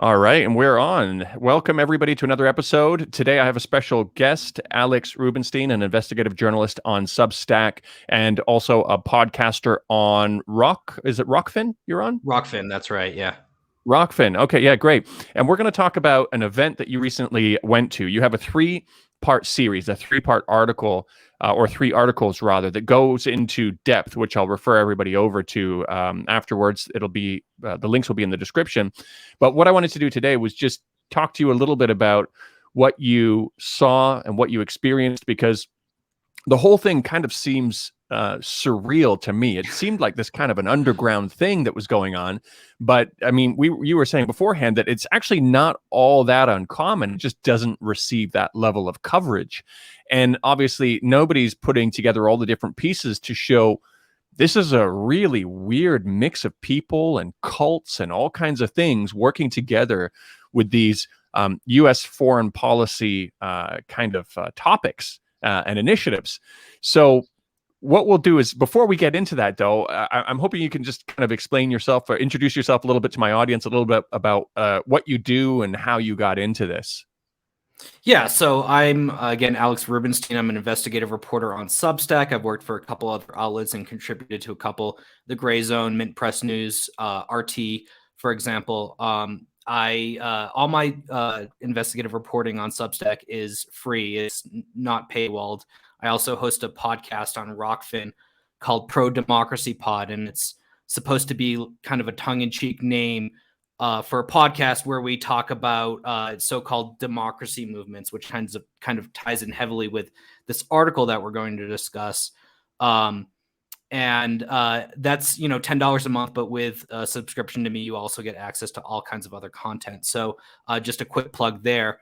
All right, and we're on. Welcome, everybody, to another episode. Today, I have a special guest, Alex Rubinstein, an investigative journalist on Substack and also a podcaster on Rock. Is it Rockfin you're on? Rockfin, that's right. Yeah. Rockfin. Okay, yeah, great. And we're going to talk about an event that you recently went to. You have a three-part series, a three-part article, or three articles rather, that goes into depth, which I'll refer everybody over to afterwards. It'll be the links will be in the description. But what I wanted to do today was just talk to you a little bit about what you saw and what you experienced, because the whole thing kind of seems surreal to me. It seemed like this kind of an underground thing that was going on, but I mean, you were saying beforehand that it's actually not all that uncommon. It just doesn't receive that level of coverage, and obviously, nobody's putting together all the different pieces to show this is a really weird mix of people and cults and all kinds of things working together with these U.S. foreign policy kind of topics and initiatives. So what we'll do is, before we get into that, though, I'm hoping you can just kind of explain yourself or introduce yourself a little bit to my audience, a little bit about what you do and how you got into this. Yeah. So I'm, again, Alex Rubinstein. I'm an investigative reporter on Substack. I've worked for a couple other outlets and contributed to a couple, The Gray Zone, Mint Press News, RT, for example. All my investigative reporting on Substack is free. It's not paywalled. I also host a podcast on Rockfin called Pro Democracy Pod, and it's supposed to be kind of a tongue-in-cheek name for a podcast where we talk about so-called democracy movements, which kind of ties in heavily with this article that we're going to discuss. And that's $10 a month, but with a subscription to me, you also get access to all kinds of other content. So just a quick plug there.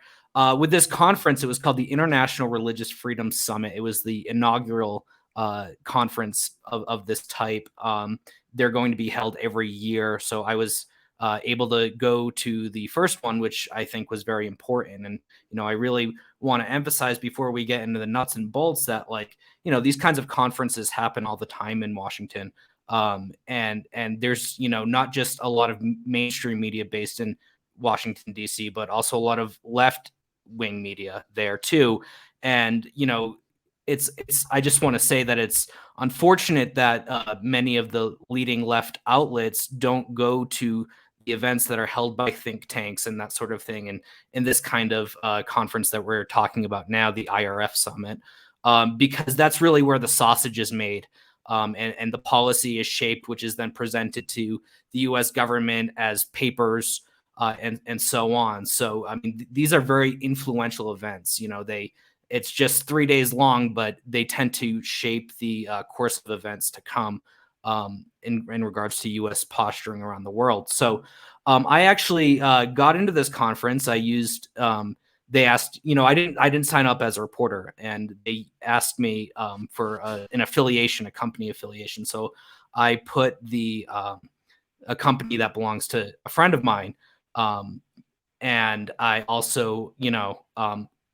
With this conference, it was called the International Religious Freedom Summit. It was the inaugural conference of this type. They're going to be held every year. So I was able to go to the first one, which I think was very important. And, I really want to emphasize before we get into the nuts and bolts that, these kinds of conferences happen all the time in Washington. And there's, not just a lot of mainstream media based in Washington, D.C., but also a lot of left wing media there too. And, I just want to say that it's unfortunate that many of the leading left outlets don't go to the events that are held by think tanks and that sort of thing. And in this kind of conference that we're talking about now, the IRF summit, because that's really where the sausage is made. And the policy is shaped, which is then presented to the U.S. government as papers and so on. So, I mean, these are very influential events. It's just 3 days long, but they tend to shape the course of events to come in regards to U.S. posturing around the world. So I actually got into this conference. I used they asked, I didn't sign up as a reporter, and they asked me for an affiliation, a company affiliation. So I put a company that belongs to a friend of mine, and I also,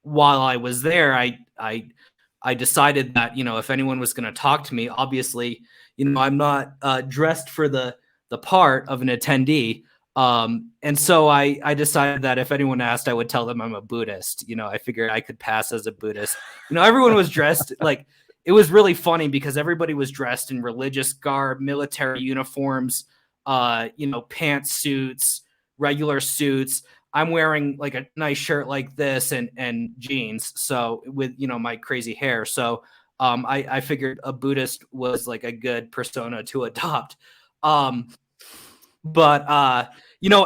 while I was there, I decided that, if anyone was going to talk to me, obviously, I'm not dressed for the part of an attendee. And so I decided that if anyone asked, I would tell them I'm a Buddhist. I figured I could pass as a Buddhist. Everyone was dressed like, it was really funny because everybody was dressed in religious garb, military uniforms, pantsuits, regular suits. I'm wearing like a nice shirt like this and jeans. So with, my crazy hair. So I figured a Buddhist was like a good persona to adopt. But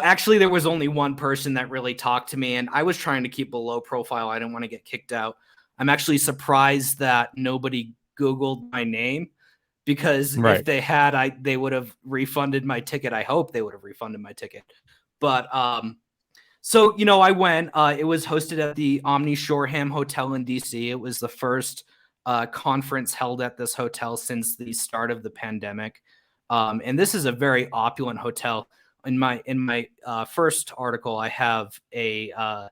actually there was only one person that really talked to me, and I was trying to keep a low profile. I didn't want to get kicked out. I'm actually surprised that nobody Googled my name, because Right. if they had, they would have refunded my ticket. I hope they would have refunded my ticket. But so, I went. It was hosted at the Omni Shoreham Hotel in DC. It was the first conference held at this hotel since the start of the pandemic. And this is a very opulent hotel. In my first article, I have a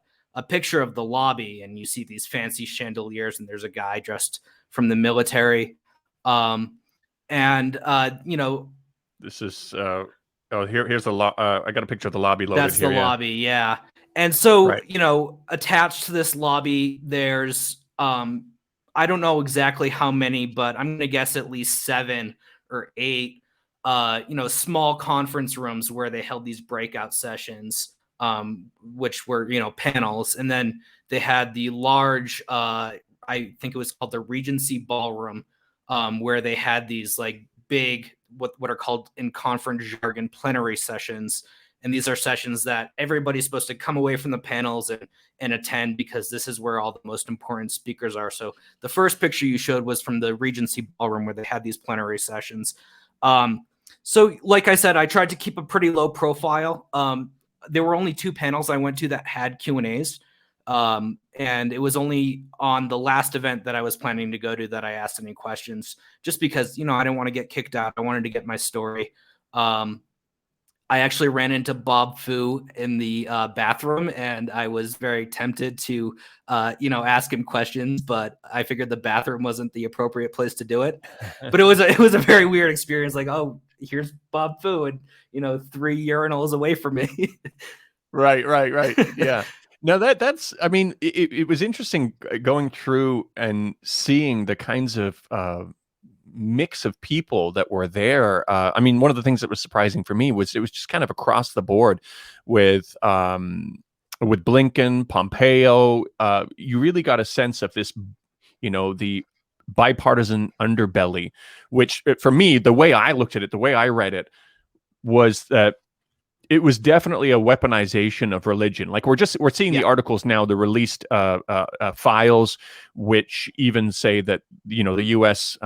picture of the lobby, and you see these fancy chandeliers, and there's a guy dressed from the military. And This is Oh, here's the I got a picture of the lobby loaded That's the here. Yeah. lobby, yeah. And so, Right. attached to this lobby, there's I don't know exactly how many, but I'm gonna guess at least 7 or 8 small conference rooms where they held these breakout sessions, which were, panels. And then they had the large I think it was called the Regency Ballroom, where they had these like big what are called in conference jargon plenary sessions. And these are sessions that everybody's supposed to come away from the panels and attend, because this is where all the most important speakers are. So the first picture you showed was from the Regency Ballroom, where they had these plenary sessions. So like I said, I tried to keep a pretty low profile. There were only 2 panels I went to that had Q&As. And it was only on the last event that I was planning to go to that I asked any questions, just because, I didn't want to get kicked out. I wanted to get my story. I actually ran into Bob Fu in the bathroom, and I was very tempted to, ask him questions, but I figured the bathroom wasn't the appropriate place to do it. But it was a very weird experience. Like, oh, here's Bob Fu, and 3 urinals away from me. Right. Yeah. No, that's, I mean, it was interesting going through and seeing the kinds of mix of people that were there. I mean, one of the things that was surprising for me was it was just kind of across the board with Blinken, Pompeo. You really got a sense of this, the bipartisan underbelly, which for me, the way I looked at it, the way I read it, was that it was definitely a weaponization of religion. Like we're seeing the articles now, the released files, which even say that the U.S.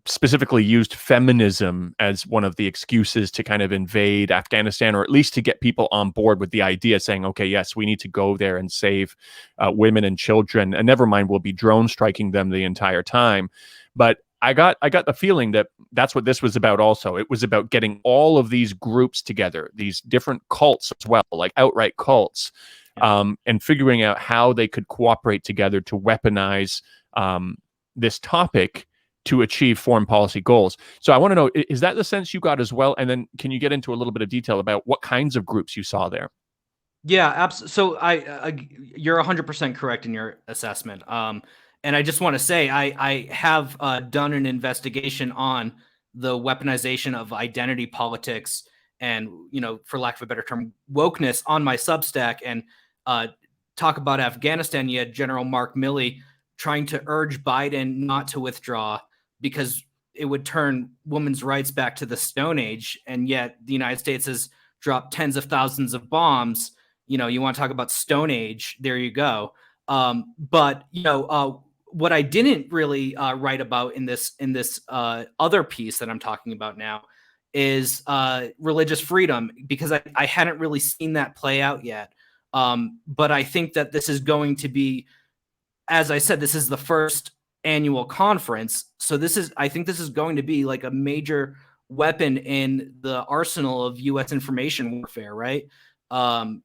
Specifically used feminism as one of the excuses to kind of invade Afghanistan, or at least to get people on board with the idea, saying, okay, yes, we need to go there and save women and children, and never mind, we'll be drone striking them the entire time. But I got the feeling that that's what this was about also. It was about getting all of these groups together, these different cults as well, like outright cults, and figuring out how they could cooperate together to weaponize this topic to achieve foreign policy goals. So I want to know, is that the sense you got as well? And then can you get into a little bit of detail about what kinds of groups you saw there? Yeah, absolutely. So you're 100% correct in your assessment. And I just want to say, I have done an investigation on the weaponization of identity politics and, for lack of a better term, wokeness on my Substack, and talk about Afghanistan. You had General Mark Milley trying to urge Biden not to withdraw because it would turn women's rights back to the Stone Age. And yet the United States has dropped tens of thousands of bombs. You want to talk about Stone Age, there you go. But what I didn't really write about in this other piece that I'm talking about now is religious freedom, because I hadn't really seen that play out yet. But I think that this is going to be, as I said, this is the first annual conference. So I think this is going to be like a major weapon in the arsenal of U.S. information warfare, right? Along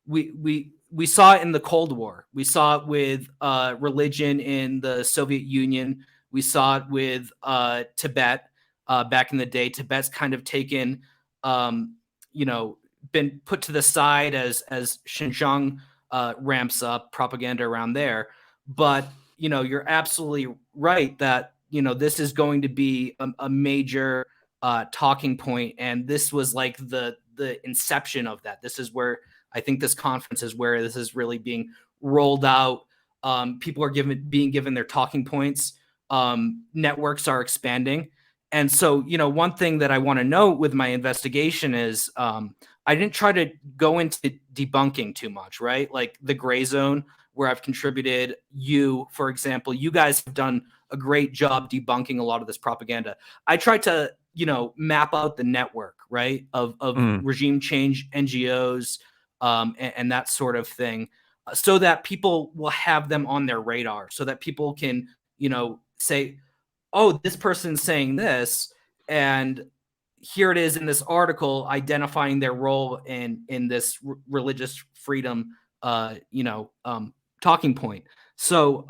we saw it in the Cold War. We saw it with religion in the Soviet Union. We saw it with Tibet back in the day. Tibet's kind of taken, been put to the side as Xinjiang ramps up propaganda around there. But you're absolutely right that this is going to be a major talking point, and this was like the inception of that. This is where I think this conference is where this is really being rolled out. People are being given their talking points. Networks are expanding. And so, one thing that I want to note with my investigation is I didn't try to go into debunking too much, right? Like the gray zone where I've contributed. For example, you guys have done a great job debunking a lot of this propaganda. I tried to, map out the network, right, of regime change NGOs and that sort of thing, so that people will have them on their radar, so that people can, say, oh, this person's saying this, and here it is in this article identifying their role in this religious freedom, talking point. So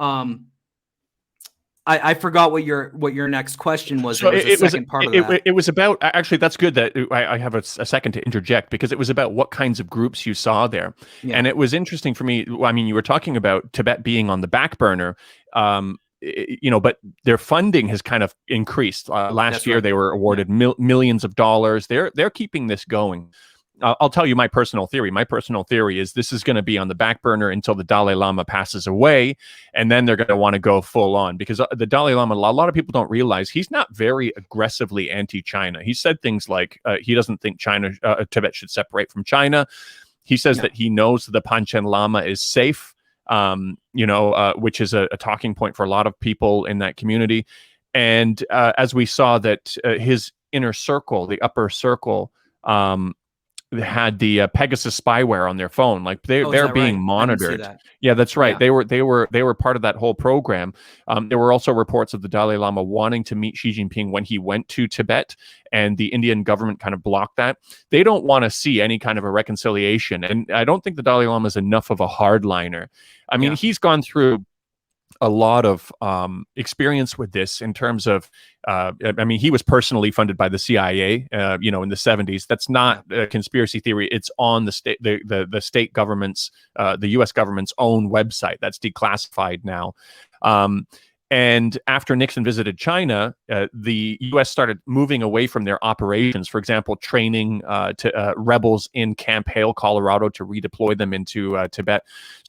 I forgot what your next question was. So There was a second part of that. it was about, actually, that's good that I have a second to interject, because it was about what kinds of groups you saw there. Yeah. And it was interesting for me. I mean, you were talking about Tibet being on the back burner, but their funding has kind of increased. Last That's year, right. they were awarded millions of dollars. They're keeping this going. I'll tell you my personal theory. My personal theory is this is going to be on the back burner until the Dalai Lama passes away, and then they're going to want to go full on, because the Dalai Lama, a lot of people don't realize, he's not very aggressively anti-China. He said things like he doesn't think Tibet should separate from China. He says that he knows the Panchen Lama is safe, which is a talking point for a lot of people in that community. And as we saw that his inner circle, the upper circle, had the Pegasus spyware on their phone, like they're being right? monitored. Yeah, that's right. Yeah. They were part of that whole program. There were also reports of the Dalai Lama wanting to meet Xi Jinping when he went to Tibet, and the Indian government kind of blocked that. They don't want to see any kind of a reconciliation, and I don't think the Dalai Lama is enough of a hardliner. I mean, he's gone through a lot of experience with this in terms of, he was personally funded by the CIA, in the 70s. That's not a conspiracy theory. It's on the state, the state government's, the U.S. government's own website. That's declassified now. And after Nixon visited China, the U.S. started moving away from their operations. For example, training to rebels in Camp Hale, Colorado, to redeploy them into Tibet.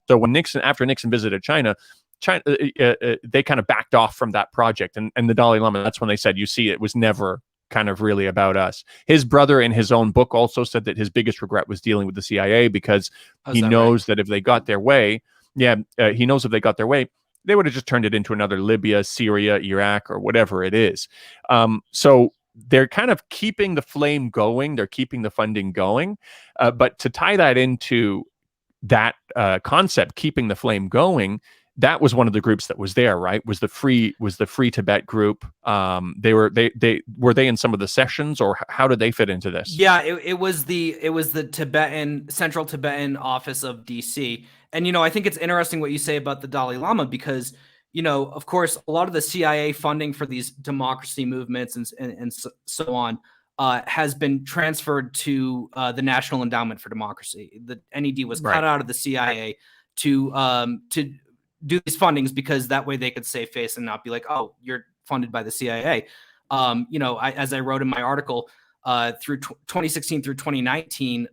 So after Nixon visited China, they kind of backed off from that project, and the Dalai Lama, that's when they said, you see, it was never kind of really about us. His brother, in his own book, also said that his biggest regret was dealing with the CIA, because he knows that if they got their way, he knows if they got their way, they would have just turned it into another Libya, Syria, Iraq, or whatever it is. So they're kind of keeping the flame going. They're keeping the funding going. But to tie that into that concept, keeping the flame going, that was one of the groups that was there, right? Was the Free Tibet group. Were they in some of the sessions, or how did they fit into this? Yeah, it was the Central Tibetan office of DC. And I think it's interesting what you say about the Dalai Lama, because of course, a lot of the CIA funding for these democracy movements and so on has been transferred to the National Endowment for Democracy. The NED was cut out of the CIA to do these fundings, because that way they could save face and not be like, oh, you're funded by the CIA. As I wrote in my article, through 2016 through 2019,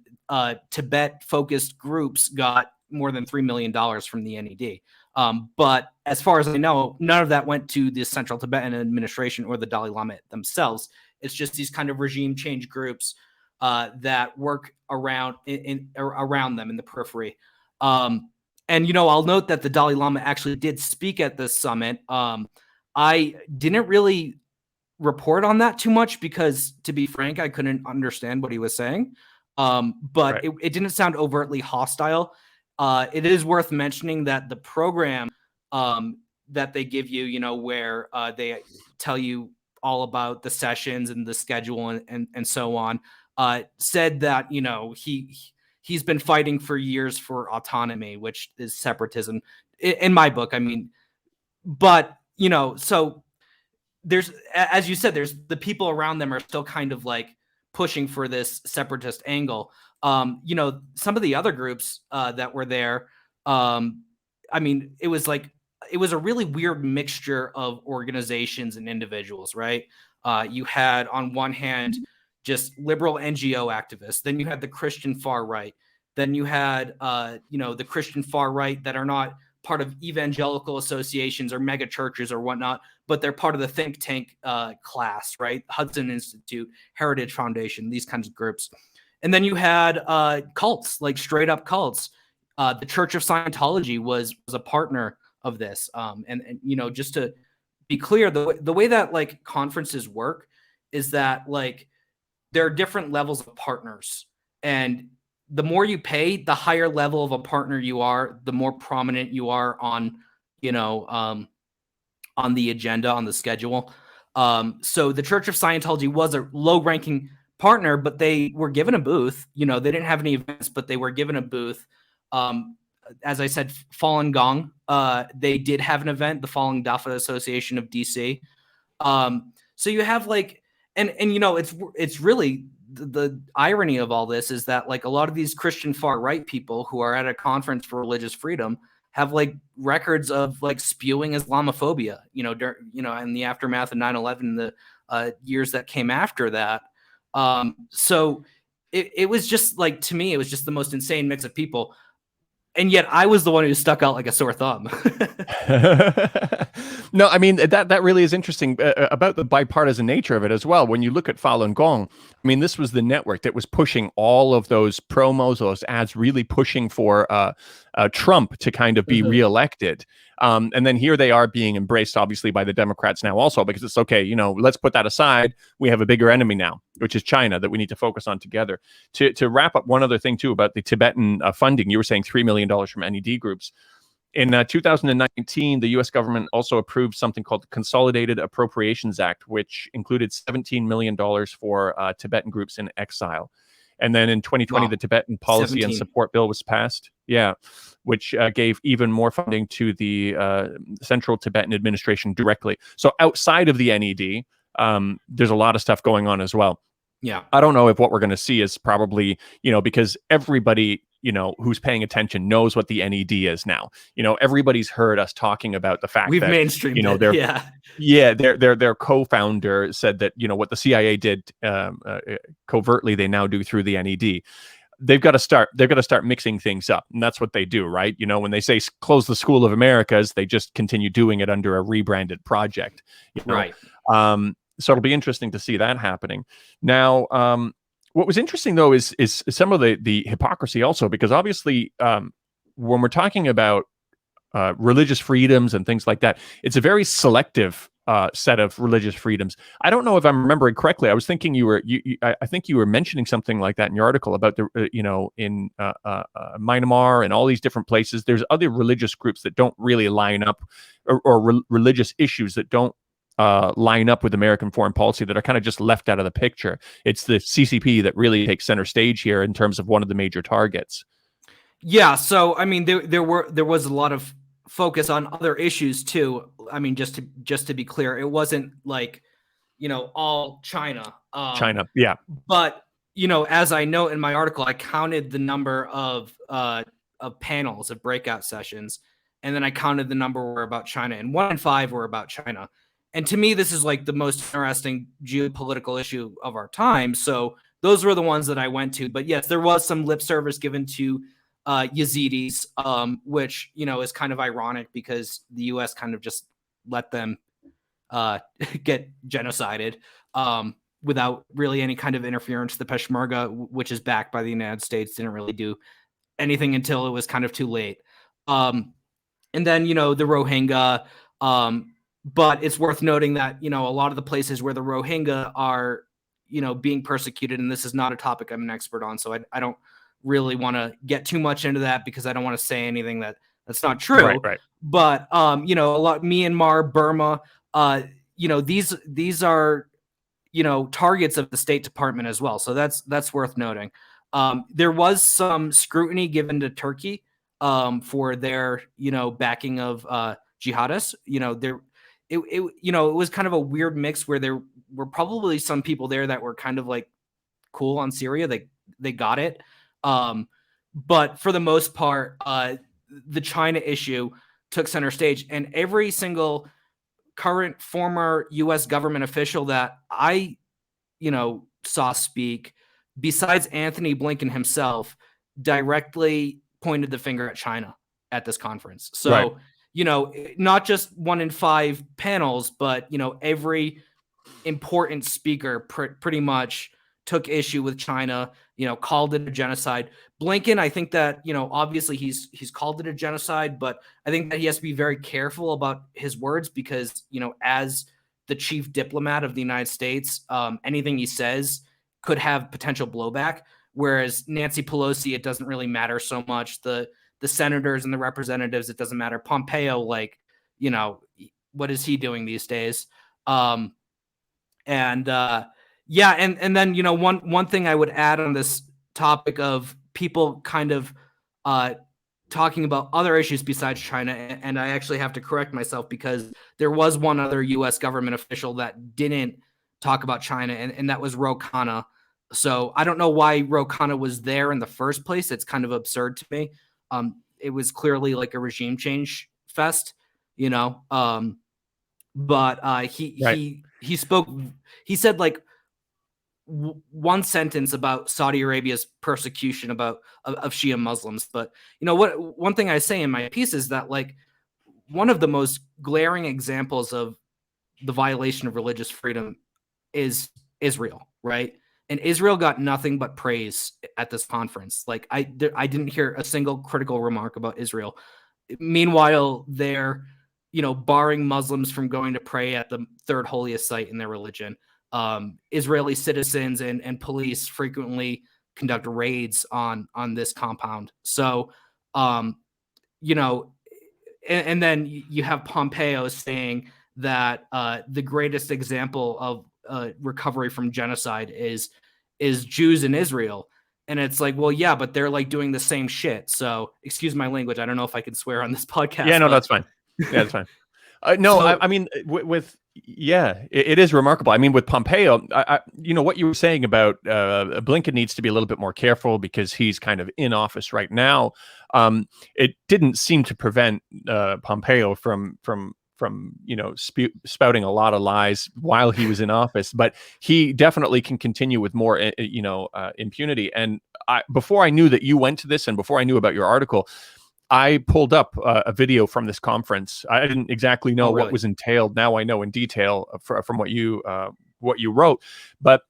Tibet-focused groups got more than $3 million from the NED. But as far as I know, none of that went to the Central Tibetan administration or the Dalai Lama themselves. It's just these kind of regime change groups that work around them in the periphery. And I'll note that the Dalai Lama actually did speak at this summit. I didn't really report on that too much, because, to be frank, I couldn't understand what he was saying. But it didn't sound overtly hostile. It is worth mentioning that the program that they give you, where they tell you all about the sessions and the schedule and so on, said that he's been fighting for years for autonomy, which is separatism in my book. I mean, but so there's, as you said, there's the people around them are still kind of like pushing for this separatist angle. Some of the other groups that were there, it was a really weird mixture of organizations and individuals, right? You had, on one hand, just liberal NGO activists. Then you had the Christian far right. Then you had, the Christian far right that are not part of evangelical associations or mega churches or whatnot, but they're part of the think tank class, right? Hudson Institute, Heritage Foundation, these kinds of groups. And then you had cults, like straight up cults. The Church of Scientology was a partner of this. And just to be clear, the way that like conferences work is that like there are different levels of partners, and the more you pay, the higher level of a partner you are, the more prominent you are on the agenda, on the schedule. So the Church of Scientology was a low-ranking partner, but they were given a booth. They didn't have any events, but they were given a booth. as I said, Falun Gong. They did have an event, the Falun Dafa Association of DC. So you have like, and it's really the irony of all this is that like a lot of these Christian far right people who are at a conference for religious freedom have like records of like spewing Islamophobia, in the aftermath of 9/11, the years that came after that. So it was just like, to me, it was just the most insane mix of people. And yet I was the one who stuck out like a sore thumb. No, I mean, that really is interesting about the bipartisan nature of it as well. When you look at Falun Gong, I mean, this was the network that was pushing all of those promos, those ads, really pushing for Trump to kind of be reelected. And then here they are being embraced, obviously, by the Democrats now also, because it's okay, let's put that aside. We have a bigger enemy now, which is China, that we need to focus on together. To wrap up, one other thing, too, about the Tibetan funding. You were saying $3 million from NED groups. In 2019, the U.S. government also approved something called the Consolidated Appropriations Act, which included $17 million for Tibetan groups in exile. And then in 2020, the Tibetan Policy and Support Bill was passed. Yeah, which gave even more funding to the Central Tibetan Administration directly. So outside of the NED, there's a lot of stuff going on as well. Yeah. I don't know if what we're going to see is probably, because everybody, who's paying attention knows what the NED is now. Everybody's heard us talking about the fact we've that mainstreamed their co-founder said that, what the CIA did covertly, they now do through the NED. They're going to start mixing things up. And that's what they do, right? When they say close the School of Americas, they just continue doing it under a rebranded project. Right. So it'll be interesting to see that happening. Now, what was interesting, though, is some of the hypocrisy also, because obviously when we're talking about religious freedoms and things like that, it's a very selective set of religious freedoms. I don't know if I'm remembering correctly. I was thinking I think you were mentioning something like that in your article about the in Myanmar and all these different places. There's other religious groups that don't really line up, or religious issues that don't line up with American foreign policy, that are kind of just left out of the picture. It's the CCP that really takes center stage here in terms of one of the major targets. Yeah. So, I mean, there was a lot of focus on other issues too. I mean, just to be clear, it wasn't like, all China. China. Yeah. But, as I note in my article, I counted the number of panels, of breakout sessions, and then I counted the number were about China, and 1 in 5 were about China. And to me, this is like the most interesting geopolitical issue of our time. So those were the ones that I went to. But yes, there was some lip service given to Yazidis, which, is kind of ironic because the U.S. kind of just let them get genocided without really any kind of interference. The Peshmerga, which is backed by the United States, didn't really do anything until it was kind of too late. And then, the Rohingya. But it's worth noting that, a lot of the places where the Rohingya are, being persecuted, and this is not a topic I'm an expert on, so I don't really want to get too much into that because I don't want to say anything that's not true. Right. But, a lot, Myanmar, Burma, these are, targets of the State Department as well. So that's worth noting. There was some scrutiny given to Turkey for their, backing of jihadists. It was kind of a weird mix where there were probably some people there that were kind of like cool on Syria. They got it. But for the most part, the China issue took center stage, and every single current former U.S. government official that I, saw speak, besides Anthony Blinken himself, directly pointed the finger at China at this conference. So, right. Not just 1 in 5 panels, but, every important speaker pretty much took issue with China, called it a genocide. Blinken, I think that, obviously he's called it a genocide, but I think that he has to be very careful about his words because, as the chief diplomat of the United States, anything he says could have potential blowback. Whereas Nancy Pelosi, it doesn't really matter so much. The senators and the representatives, it doesn't matter. Pompeo, what is he doing these days? And then, one thing I would add on this topic of people kind of talking about other issues besides China. And I actually have to correct myself because there was one other U.S. government official that didn't talk about China, and that was Ro Khanna. So I don't know why Ro Khanna was there in the first place. It's kind of absurd to me. It was clearly like a regime change fest, you know. But he spoke. He said like one sentence about Saudi Arabia's persecution of Shia Muslims. But you know what? One thing I say in my piece is that like one of the most glaring examples of the violation of religious freedom is Israel, right? And Israel got nothing but praise at this conference. Like I didn't hear a single critical remark about Israel. Meanwhile, they're, you know, barring Muslims from going to pray at the third holiest site in their religion. Israeli citizens and police frequently conduct raids on this compound. So, you know, and then you have Pompeo saying that the greatest example of recovery from genocide is Jews in Israel. And it's like, well, yeah, but they're like doing the same shit. So excuse my language. I don't know if I can swear on this podcast. Yeah, no, that's fine. Yeah, that's fine. No, so, I mean, it is remarkable. I mean, with Pompeo, you know, what you were saying about Blinken needs to be a little bit more careful because he's kind of in office right now. It didn't seem to prevent Pompeo from you know, spouting a lot of lies while he was in office, but he definitely can continue with more you know, impunity. And before I knew that you went to this, and before I knew about your article, I pulled up a video from this conference. I didn't exactly know what was entailed. Now I know in detail from what you wrote, but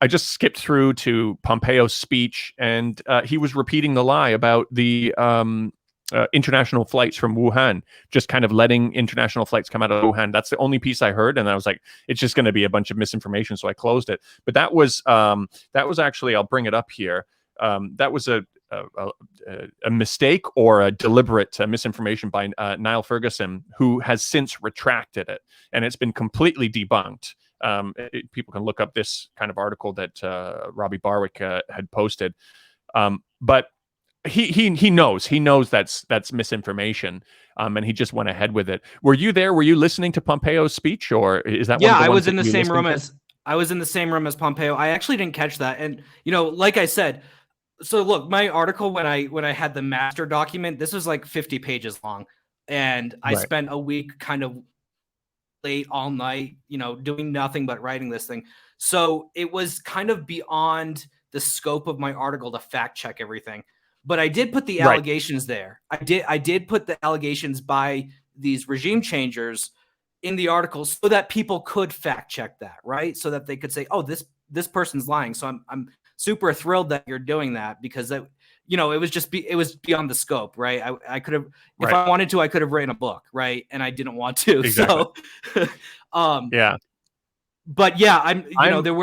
I just skipped through to Pompeo's speech, and he was repeating the lie about the international flights from Wuhan, just kind of letting international flights come out of Wuhan. That's the only piece I heard, and I was like, it's just going to be a bunch of misinformation, so I closed it. But that was actually, I'll bring it up here. That was a mistake or a deliberate misinformation by Niall Ferguson, who has since retracted it, and it's been completely debunked. People can look up this kind of article that Robbie Barwick had posted, but he knows that's misinformation, and he just went ahead with it. Were you there? Were you listening to Pompeo's speech, or is that one of the I ones was in that the you same room listened as I was in the same room as Pompeo. I actually didn't catch that, and you know, like I said. So look, my article when I had the master document, this was like 50 pages long, and I spent a week kind of late all night, you know, doing nothing but writing this thing. So it was kind of beyond the scope of my article to fact check everything. But I did put the allegations there. I did put the allegations by these regime changers in the article so that people could fact check that, right? So that they could say, oh, this person's lying. So I'm super thrilled that you're doing that, because that, you know, it was beyond the scope, right? I could have, if I wanted to, I could have written a book, right? And I didn't want to. Exactly. So, yeah. But yeah, you know, there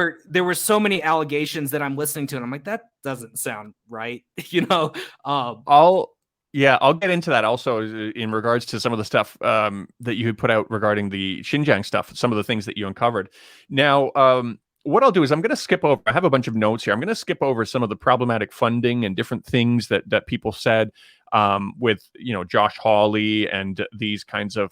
were so many allegations that I'm listening to, and I'm like, that doesn't sound right, you know. I'll get into that also in regards to some of the stuff that you had put out regarding the Xinjiang stuff, some of the things that you uncovered. Now, what I'll do is I'm going to skip over. I have a bunch of notes here. I'm going to skip over some of the problematic funding and different things that people said with, you know, Josh Hawley and these kinds of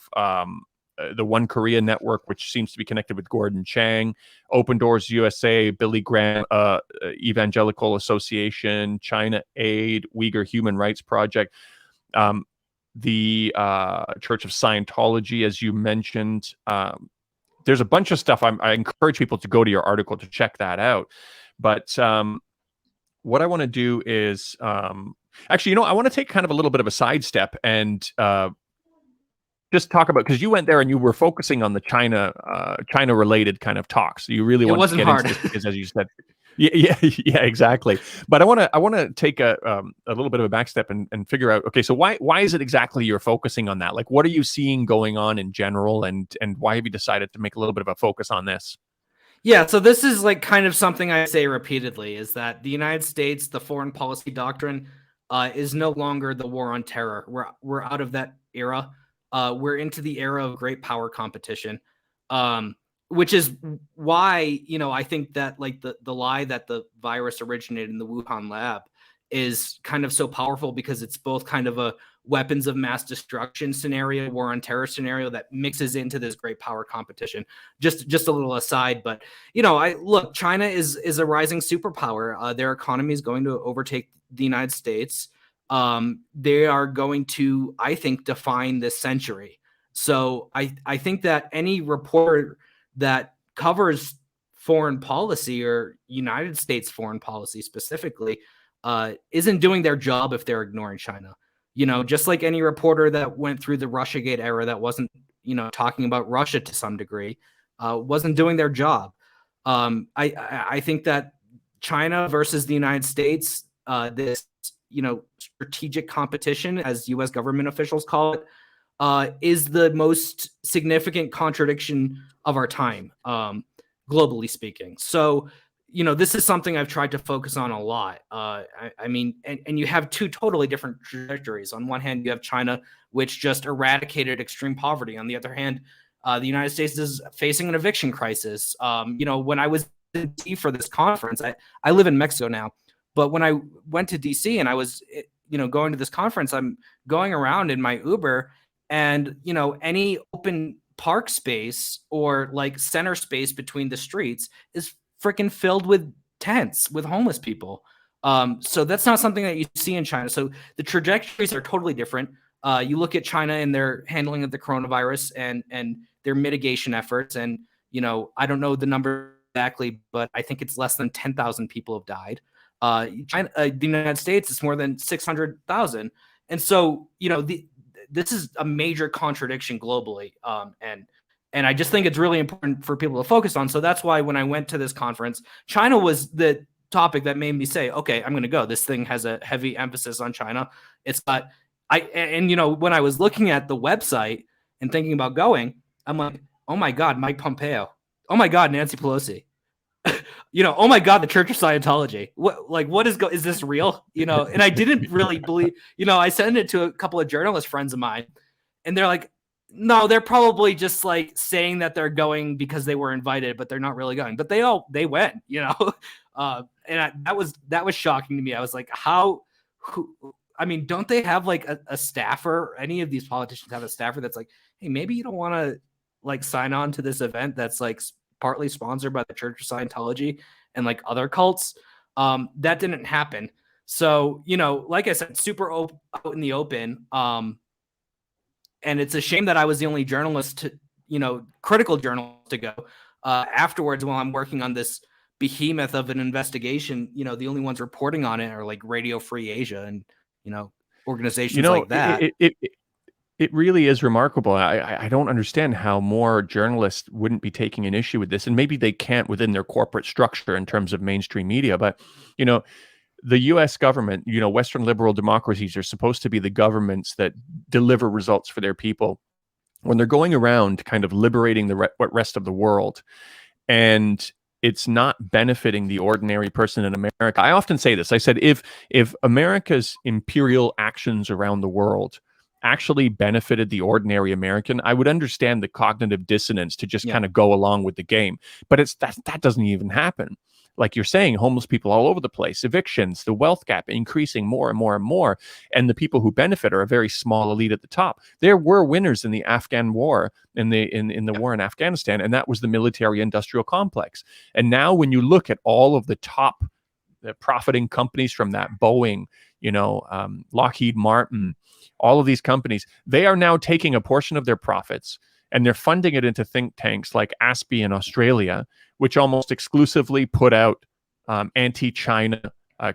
the One Korea Network, which seems to be connected with Gordon Chang, Open Doors USA, Billy Graham Evangelical Association, China Aid, Uyghur Human Rights Project, the Church of Scientology, as you mentioned. There's a bunch of stuff. I encourage people to go to your article to check that out. But what I want to do is actually, you know, I want to take kind of a little bit of a sidestep and just talk about, because you went there and you were focusing on the China related kind of talks. You really want to get into this because, as you said, yeah, exactly. But I want to take a little bit of a back step and figure out, okay, so why is it exactly you're focusing on that? Like, what are you seeing going on in general, and why have you decided to make a little bit of a focus on this? Yeah, so this is like kind of something I say repeatedly, is that the United States, the foreign policy doctrine, is no longer the war on terror. We're out of that era. We're into the era of great power competition, which is why, you know, I think that like the lie that the virus originated in the Wuhan lab is kind of so powerful, because it's both kind of a weapons of mass destruction scenario, war on terror scenario that mixes into this great power competition. Just a little aside, but look, China is a rising superpower. Their economy is going to overtake the United States. They are going to, I think, define this century. So I think that any reporter that covers foreign policy or United States foreign policy specifically isn't doing their job if they're ignoring China. Just like any reporter that went through the Russiagate era that wasn't, talking about Russia to some degree, wasn't doing their job. I think that China versus the United States, this, strategic competition, as U.S. government officials call it, is the most significant contradiction of our time, globally speaking. So, this is something I've tried to focus on a lot. I mean, and you have two totally different trajectories. On one hand, you have China, which just eradicated extreme poverty. On the other hand, the United States is facing an eviction crisis. When I was in D.C. for this conference, I live in Mexico now, but when I went to D.C. and I was, going to this conference, I'm going around in my Uber, and, any open park space or like center space between the streets is freaking filled with tents with homeless people. So that's not something that you see in China. So the trajectories are totally different. You look at China and their handling of the coronavirus and their mitigation efforts. And, I don't know the number exactly, but I think it's less than 10,000 people have died. The United States is more than 600,000. And so, this is a major contradiction globally. And I just think it's really important for people to focus on. So that's why when I went to this conference, China was the topic that made me say, okay, I'm going to go. This thing has a heavy emphasis on China. It's got, when I was looking at the website and thinking about going, I'm like, oh my God, Mike Pompeo. Oh my God, Nancy Pelosi. Oh my God, the Church of Scientology. What is this real? And I didn't really believe, I sent it to a couple of journalist friends of mine, and they're like, no, they're probably just like saying that they're going because they were invited, but they're not really going. But they went, that was shocking to me. I was like, don't they have like a staffer? Any of these politicians have a staffer that's like, hey, maybe you don't want to like sign on to this event that's like partly sponsored by the Church of Scientology and like other cults. That didn't happen. So, like I said, super out in the open. And it's a shame that I was the only journalist critical journalist to go. Afterwards, while I'm working on this behemoth of an investigation, the only ones reporting on it are like Radio Free Asia and, organizations like that. It really is remarkable. I don't understand how more journalists wouldn't be taking an issue with this, and maybe they can't within their corporate structure in terms of mainstream media. But, the U.S. government, Western liberal democracies are supposed to be the governments that deliver results for their people. When they're going around kind of liberating the rest of the world, and it's not benefiting the ordinary person in America. I often say this. I said, if America's imperial actions around the world actually benefited the ordinary American, I would understand the cognitive dissonance to just kind of go along with the game. But that doesn't even happen. Like you're saying, homeless people all over the place, evictions, the wealth gap increasing more and more and more. And the people who benefit are a very small elite at the top. There were winners in the Afghan war, in the war in Afghanistan, and that was the military-industrial complex. And now when you look at all of the top profiting companies from that, Boeing, Lockheed Martin, all of these companies, they are now taking a portion of their profits and they're funding it into think tanks like ASPI in Australia, which almost exclusively put out anti-China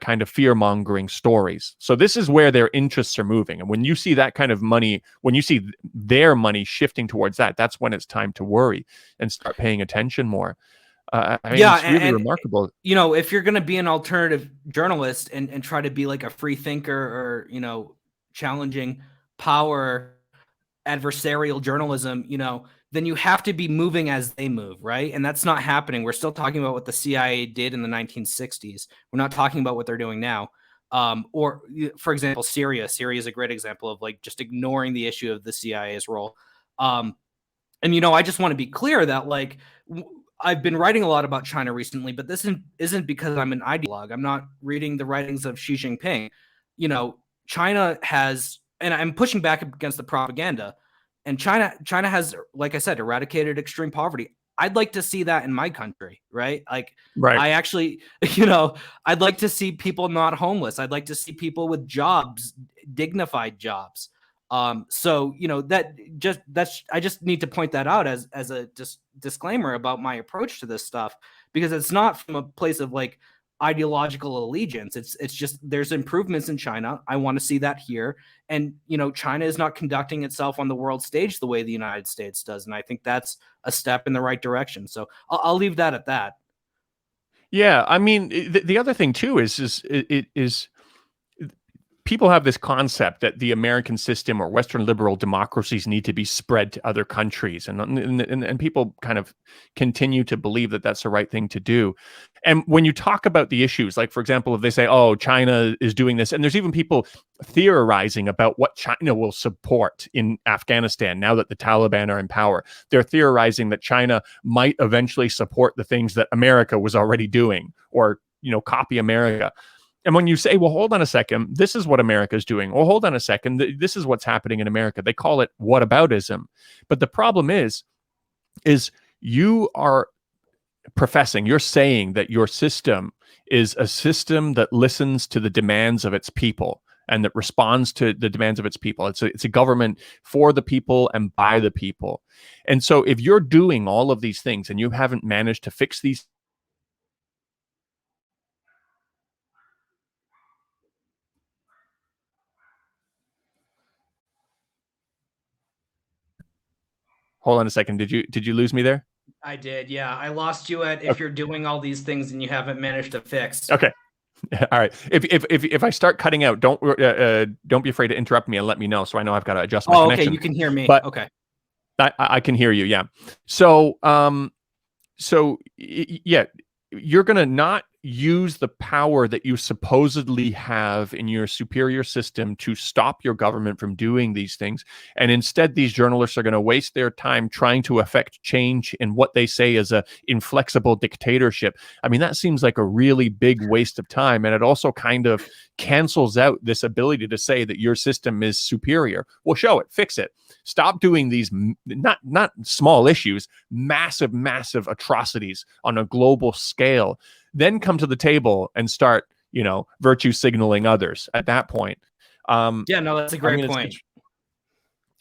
kind of fear-mongering stories. So this is where their interests are moving. And when you see that kind of money, when you see their money shifting towards that, that's when it's time to worry and start paying attention more. It's really remarkable. If you're going to be an alternative journalist and try to be like a free thinker or, challenging power, adversarial journalism, then you have to be moving as they move, right? And that's not happening. We're still talking about what the CIA did in the 1960s. We're not talking about what they're doing now. Or, for example, Syria. Syria is a great example of like just ignoring the issue of the CIA's role. And, I just want to be clear that like I've been writing a lot about China recently, but this isn't because I'm an ideologue. I'm not reading the writings of Xi Jinping. China has and I'm pushing back against the propaganda. And China has, like I said, eradicated extreme poverty. I'd like to see that in my country, right? Like, Right. I actually, I'd like to see people not homeless. I'd like to see people with jobs, dignified jobs. So I just need to point that out as a disclaimer about my approach to this stuff, because it's not from a place of like ideological allegiance. It's just there's improvements in China. I want to see that here. And China is not conducting itself on the world stage the way the United States does, and I think that's a step in the right direction. So I'll leave that at that. Yeah, I mean, the other thing too is people have this concept that the American system or Western liberal democracies need to be spread to other countries, and people kind of continue to believe that that's the right thing to do. And when you talk about the issues, like for example, if they say, "Oh, China is doing this," and there's even people theorizing about what China will support in Afghanistan now that the Taliban are in power. They're theorizing that China might eventually support the things that America was already doing, or copy America. And when you say, well, hold on a second, this is what America is doing. Well, hold on a second, this is what's happening in America. They call it whataboutism. But the problem is you are you're saying that your system is a system that listens to the demands of its people and that responds to the demands of its people. It's a government for the people and by the people. And so if you're doing all of these things and you haven't managed to fix these, hold on a second. Did you lose me there? I did, yeah. I lost you at if you're doing all these things and you haven't managed to fix. Okay. All right. If I start cutting out, don't be afraid to interrupt me and let me know, so I know I've got to adjust my connection. Okay, you can hear me. But okay, I can hear you. Yeah. So yeah, you're gonna not use the power that you supposedly have in your superior system to stop your government from doing these things. And instead, these journalists are going to waste their time trying to affect change in what they say is a inflexible dictatorship. I mean, that seems like a really big waste of time. And it also kind of cancels out this ability to say that your system is superior. Well, show it, fix it. Stop doing these not small issues, massive atrocities on a global scale. Then come to the table and start, virtue signaling others at that point. Yeah, no, that's a great point.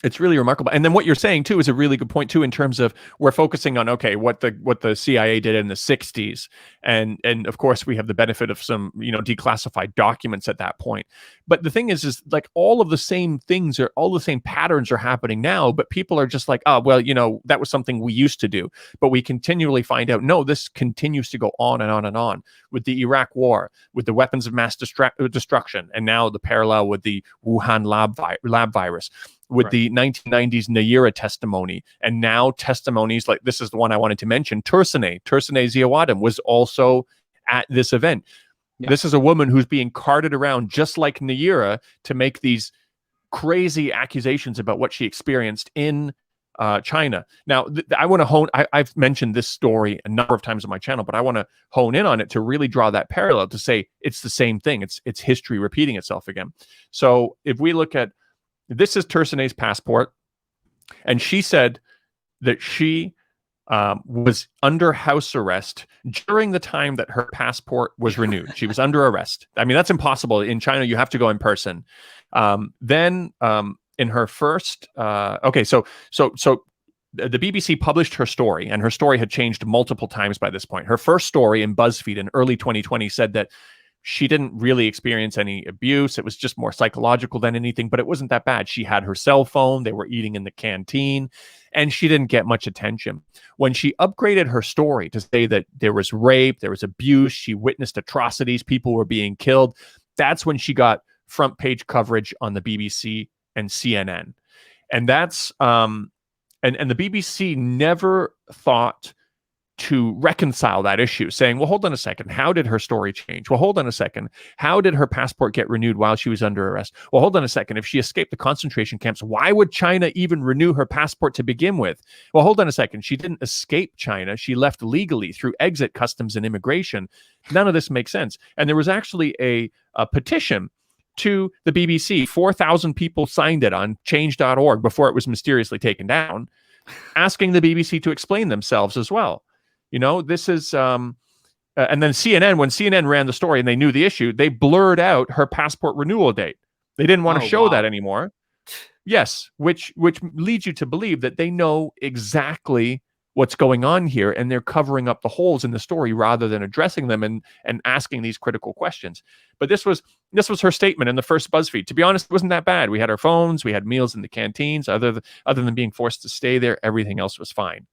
It's really remarkable. And then what you're saying too is a really good point too, in terms of we're focusing on, okay, what the CIA did in the 60s. And of course we have the benefit of some, declassified documents at that point. But the thing is like all of the same things all the same patterns are happening now, but people are just like, oh, well, that was something we used to do. But we continually find out, no, this continues to go on and on and on, with the Iraq war, with the weapons of mass destruction, and now the parallel with the Wuhan lab virus, with the 1990s Nayira testimony, and now testimonies like this is the one I wanted to mention. Tursuneh Ziawadam was also at this event. Yeah. This is a woman who's being carted around just like Nayira to make these crazy accusations about what she experienced in China. Now, I want to I've mentioned this story a number of times on my channel, but I want to hone in on it to really draw that parallel to say it's the same thing. It's history repeating itself again. So if we look at this is Tursuneh's passport, and she said that she was under house arrest during the time that her passport was renewed. She was under arrest. I mean, that's impossible. In China, you have to go in person. Then in her first, so the BBC published her story, and her story had changed multiple times by this point. Her first story in BuzzFeed in early 2020 said that she didn't really experience any abuse. It was just more psychological than anything, but it wasn't that bad. She had her cell phone. They were eating in the canteen, and she didn't get much attention. When she upgraded her story to say that there was rape, there was abuse, she witnessed atrocities, people were being killed, that's when she got front page coverage on the BBC and CNN. And that's, and the BBC never thought to reconcile that issue, saying, well, hold on a second, how did her story change? Well, hold on a second, how did her passport get renewed while she was under arrest? Well, hold on a second, if she escaped the concentration camps, why would China even renew her passport to begin with? Well, hold on a second, she didn't escape China, she left legally through exit customs and immigration. None of this makes sense. And there was actually a petition to the BBC. 4,000 people signed it on change.org before it was mysteriously taken down, asking the BBC to explain themselves as well. This is, and then CNN, when CNN ran the story and they knew the issue, they blurred out her passport renewal date. They didn't want to show that anymore. Yes, which leads you to believe that they know exactly what's going on here, and they're covering up the holes in the story rather than addressing them and asking these critical questions. But this was her statement in the first BuzzFeed. To be honest, it wasn't that bad. We had our phones, we had meals in the canteens. Other than being forced to stay there, everything else was fine.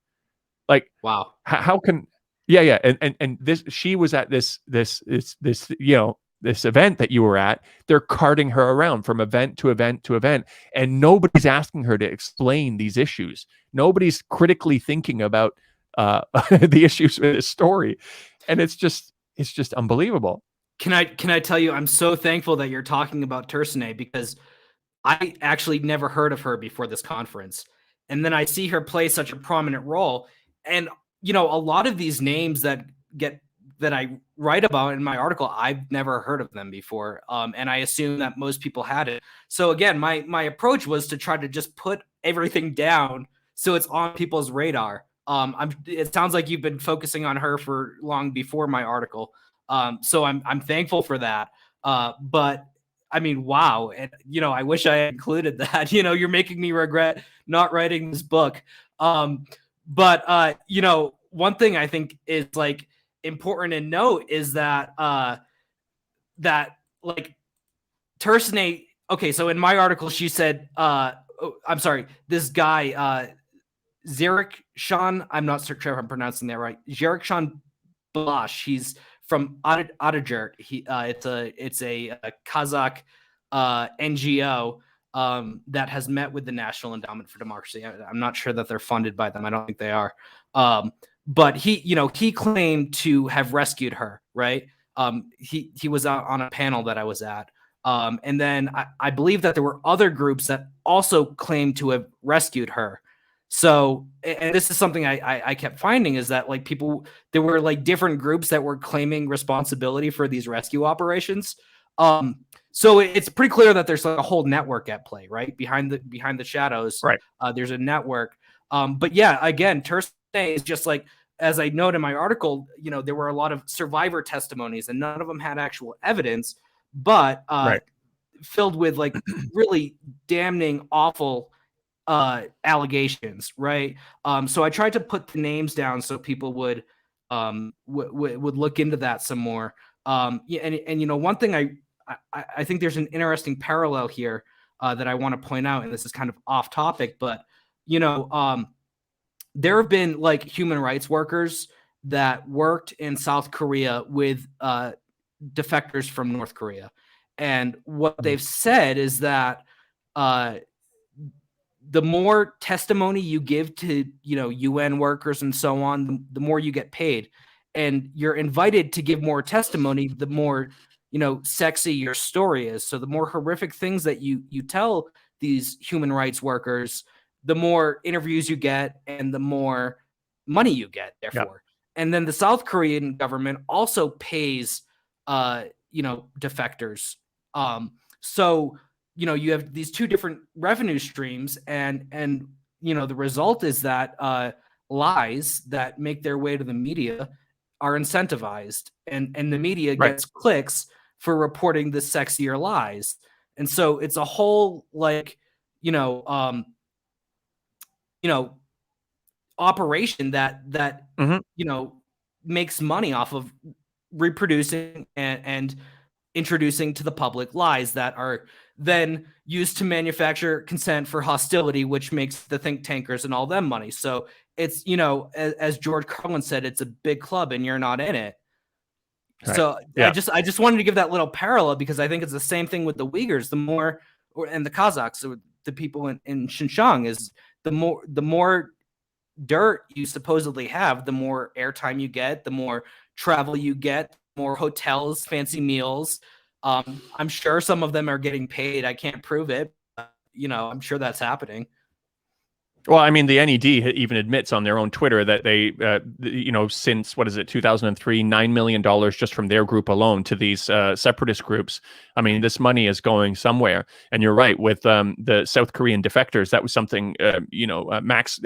Like, wow, how can and this, she was at this this event that you were at. They're carting her around from event to event to event, and nobody's asking her to explain these issues. Nobody's critically thinking about the issues with this story, and it's just unbelievable. Can I tell you, I'm so thankful that you're talking about Tursane, because I actually never heard of her before this conference, and then I see her play such a prominent role. And a lot of these names that I write about in my article, I've never heard of them before. And I assume that most people had it. So again, my approach was to try to just put everything down so it's on people's radar. It sounds like you've been focusing on her for long before my article. So I'm thankful for that. But I mean, wow. And, I wish I had included that. You're making me regret not writing this book. But one thing I think is like important to note is that like Tursane. Okay, so in my article, she said, I'm sorry, this guy, Zarek Shan, I'm not sure if I'm pronouncing that right. Zarek Shan Balash. He's from Adajert. It's a Kazakh NGO that has met with the National Endowment for Democracy. I'm not sure that they're funded by them. I don't think they are. But he claimed to have rescued her, right? He was out on a panel that I was at. And then I believe that there were other groups that also claimed to have rescued her. So, and this is something I kept finding, is that like there were like different groups that were claiming responsibility for these rescue operations. So it's pretty clear that there's like a whole network at play, right? Behind the shadows, right? There's a network. But yeah, again, Tursane is just like, as I note in my article, there were a lot of survivor testimonies, and none of them had actual evidence, but filled with like really damning, awful allegations, right? So I tried to put the names down so people would look into that some more. And one thing I think there's an interesting parallel here that I want to point out, and this is kind of off topic, but there have been like human rights workers that worked in South Korea with defectors from North Korea, and what they've said is that the more testimony you give to UN workers and so on, the more you get paid, and you're invited to give more testimony, the more sexy your story is. So the more horrific things that you tell these human rights workers, the more interviews you get and the more money you get, therefore. And then the South Korean government also pays defectors. So you have these two different revenue streams, and the result is that lies that make their way to the media are incentivized, and the media gets clicks for reporting the sexier lies. And so it's a whole operation that makes money off of reproducing and introducing to the public lies that are then used to manufacture consent for hostility, which makes the think tankers and all them money. So it's, as George Carlin said, it's a big club and you're not in it. Right. So yeah. I just wanted to give that little parallel, because I think it's the same thing with the Uyghurs. And the Kazakhs, or the people in Xinjiang, is the more dirt you supposedly have, the more airtime you get, the more travel you get, more hotels, fancy meals. I'm sure some of them are getting paid. I can't prove it, but, I'm sure that's happening. Well, I mean, the NED even admits on their own Twitter that they, since what is it, 2003, $9 million just from their group alone to these separatist groups. I mean, this money is going somewhere. And you're right, with the South Korean defectors, that was something, Max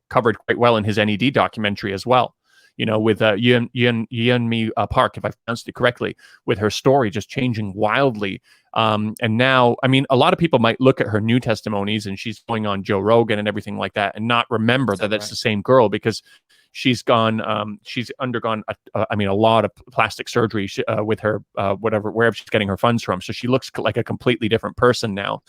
covered quite well in his NED documentary as well. With Yeon Mi Park, if I pronounced it correctly, with her story just changing wildly. And now, I mean, a lot of people might look at her new testimonies and she's going on Joe Rogan and everything like that and not remember that that's the same girl, because she's undergone, a lot of plastic surgery with her, wherever she's getting her funds from. So she looks like a completely different person now.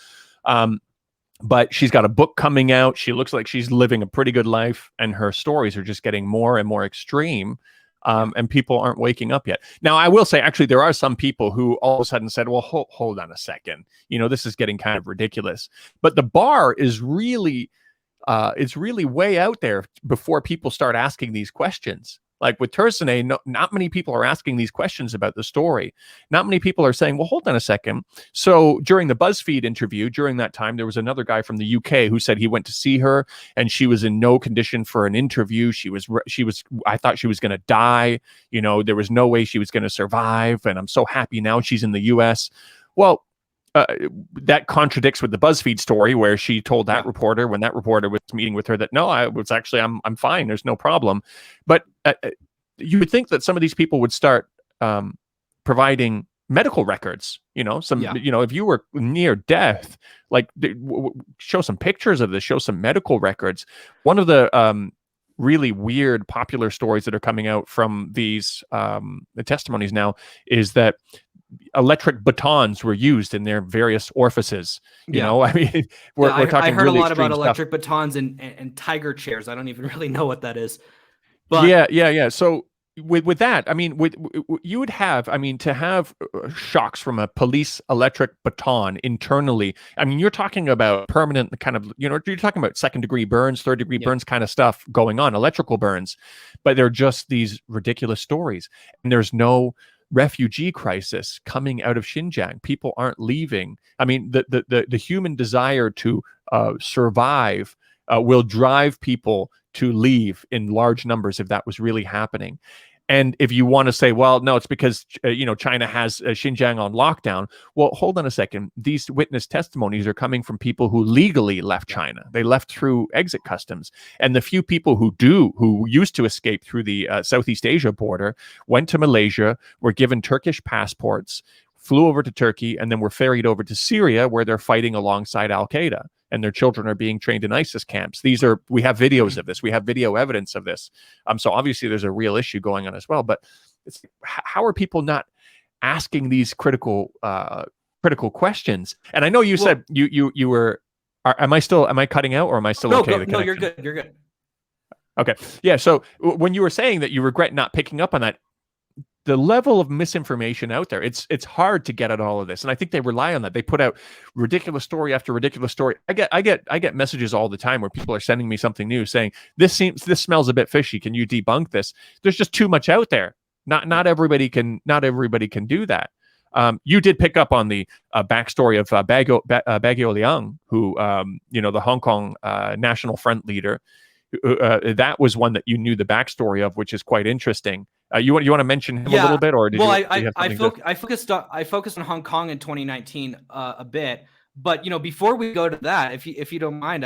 But she's got a book coming out. She looks like she's living a pretty good life, and her stories are just getting more and more extreme. And people aren't waking up yet. Now, I will say, actually, there are some people who all of a sudden said, well, hold on a second. This is getting kind of ridiculous. But the bar is really, it's really way out there before people start asking these questions. Like with Tercene, not many people are asking these questions about the story. Not many people are saying, well, hold on a second. So during the BuzzFeed interview, during that time, there was another guy from the UK who said he went to see her and she was in no condition for an interview. I thought she was going to die. There was no way she was going to survive. And I'm so happy now she's in the US. Well, that contradicts with the BuzzFeed story where she told that reporter, when that reporter was meeting with her, that no, I'm fine. There's no problem. But you would think that some of these people would start providing medical records. If you were near death, like show some pictures of this, show some medical records. One of the really weird popular stories that are coming out from these the testimonies now is that electric batons were used in their various orifices. I mean, we're talking. I heard really a lot about electric stuff. batons and tiger chairs. I don't even really know what that is. But yeah. So with that, I mean, you would have, to have shocks from a police electric baton internally. I mean, you're talking about permanent kind of, you're talking about second-degree burns, third-degree burns kind of stuff going on, electrical burns. But they're just these ridiculous stories, and there's no refugee crisis coming out of Xinjiang. People aren't leaving. I mean, the human desire to survive will drive people to leave in large numbers if that was really happening. And if you want to say, well, no, it's because China has Xinjiang on lockdown. Well, hold on a second. These witness testimonies are coming from people who legally left China. They left through exit customs. And the few people who used to escape through the Southeast Asia border, went to Malaysia, were given Turkish passports, flew over to Turkey, and then were ferried over to Syria, where they're fighting alongside Al-Qaeda. And their children are being trained in ISIS camps. We have videos of this. We have video evidence of this. So obviously there's a real issue going on as well. But how are people not asking these critical questions? And I know you said you were. Am I cutting out, or am I still okay? No, you're good. You're good. Okay. Yeah. So when you were saying that you regret not picking up on that, the level of misinformation out there, it's hard to get at all of this. And I think they rely on that. They put out ridiculous story after ridiculous story. I get messages all the time where people are sending me something new saying, this smells a bit fishy. Can you debunk this? There's just too much out there. Not everybody can do that. You did pick up on the backstory of Baguio Liang, who, the Hong Kong National Front leader. That was one that you knew the backstory of, which is quite interesting. You want to mention him a little bit, or I focused on Hong Kong in 2019 a bit, but before we go to that, if you don't mind,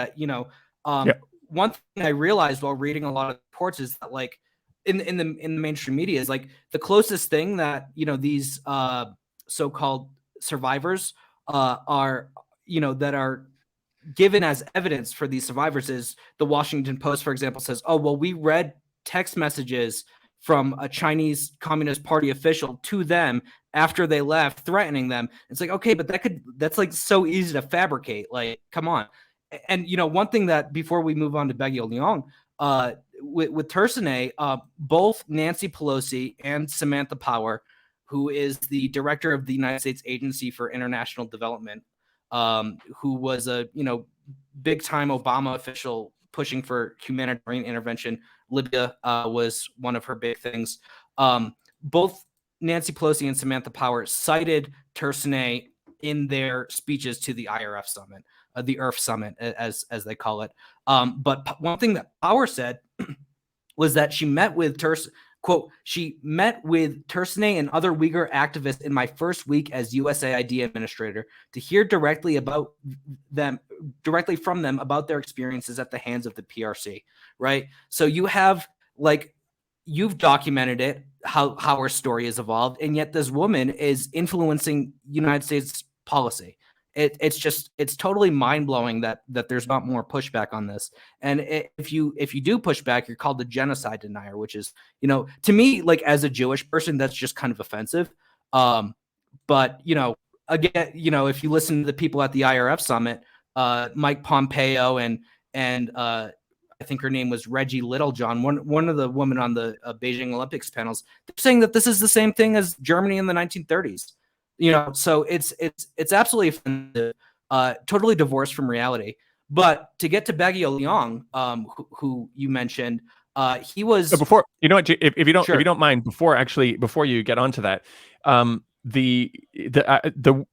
one thing I realized while reading a lot of reports is that, like, in the mainstream media, is like the closest thing that these so-called survivors are given as evidence for these survivors is the Washington Post, for example, says, oh, well, we read text messages from a Chinese Communist Party official to them after they left, threatening them. It's like, okay, but that's like so easy to fabricate. Like, come on. And, one thing that, before we move on to Baguio Liang, with Tercene, both Nancy Pelosi and Samantha Power, who is the director of the United States Agency for International Development, who was a big time Obama official pushing for humanitarian intervention. Libya was one of her big things. Both Nancy Pelosi and Samantha Power cited Tercene in their speeches to the IRF summit, the ERF summit, as they call it. But one thing that Power said was that she met with quote, she met with Tersnay and other Uyghur activists in my first week as USAID administrator to hear directly from them about their experiences at the hands of the PRC, right? So you have, like, you've documented it, how her story has evolved, and yet this woman is influencing United States policy. It's totally mind-blowing that there's not more pushback on this. And if you do push back, you're called the genocide denier, which is, to me, like, as a Jewish person, that's just kind of offensive. But again, if you listen to the people at the IRF summit, Mike Pompeo and I think her name was Reggie Littlejohn, one of the women on the Beijing Olympics panels, they're saying that this is the same thing as Germany in the 1930s. So it's absolutely offensive, totally divorced from reality. But to get to Baguio Liang, who you mentioned, he was. So before, if you don't, Sure. if you don't mind, before you get onto that, the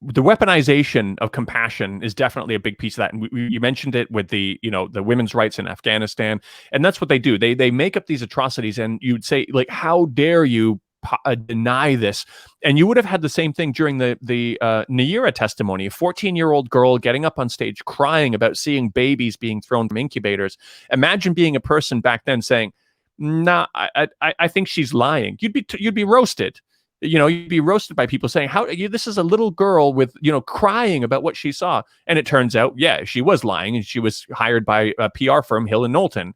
weaponization of compassion is definitely a big piece of that, and you mentioned it with the women's rights in Afghanistan, and that's what they do. They make up these atrocities, and you'd say, like, how dare you deny this? And you would have had the same thing during the Nayira testimony. A 14-year-old girl getting up on stage crying about seeing babies being thrown from incubators. Imagine being a person back then saying, "Nah, I think she's lying." You'd be roasted. You'd be roasted by people saying, this is a little girl with, crying about what she saw. And it turns out, yeah, she was lying, and she was hired by a PR firm, Hill and Knowlton.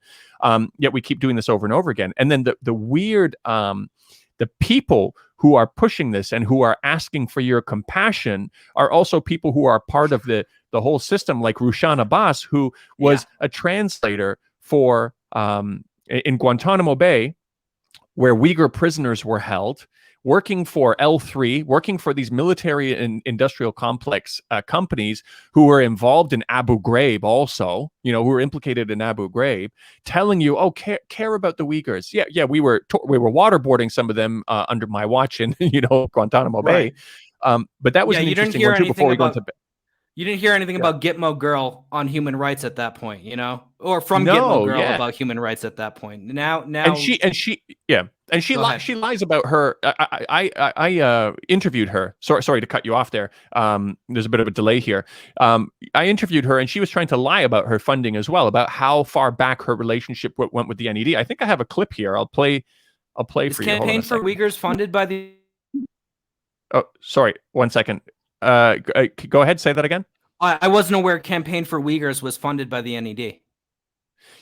Yet we keep doing this over and over again. And then the weird, the people who are pushing this and who are asking for your compassion are also people who are part of the whole system, like Rushan Abbas, who was a translator for in Guantanamo Bay, where Uyghur prisoners were held, working for L3, working for these military and industrial complex companies who were involved in Abu Ghraib also, who were implicated in Abu Ghraib, telling you, care about the Uyghurs. Yeah, we were waterboarding some of them under my watch in, Guantanamo Bay. But that was an interesting one too, before we go into... You didn't hear anything about Gitmo Girl on human rights at that point, or from Gitmo Girl about human rights at that point. Now, and she lies about her. I interviewed her. Sorry to cut you off there. There's a bit of a delay here. I interviewed her, and she was trying to lie about her funding as well, about how far back her relationship went with the NED. I think I have a clip here. I'll play for you. Campaign for Uyghurs funded by the... Oh, sorry. 1 second. Go ahead. Say that again. I wasn't aware Campaign for Uyghurs was funded by the NED.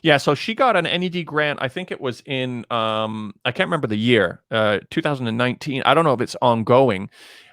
Yeah, so she got an NED grant. I think it was in I can't remember the year, 2019. I don't know if it's ongoing,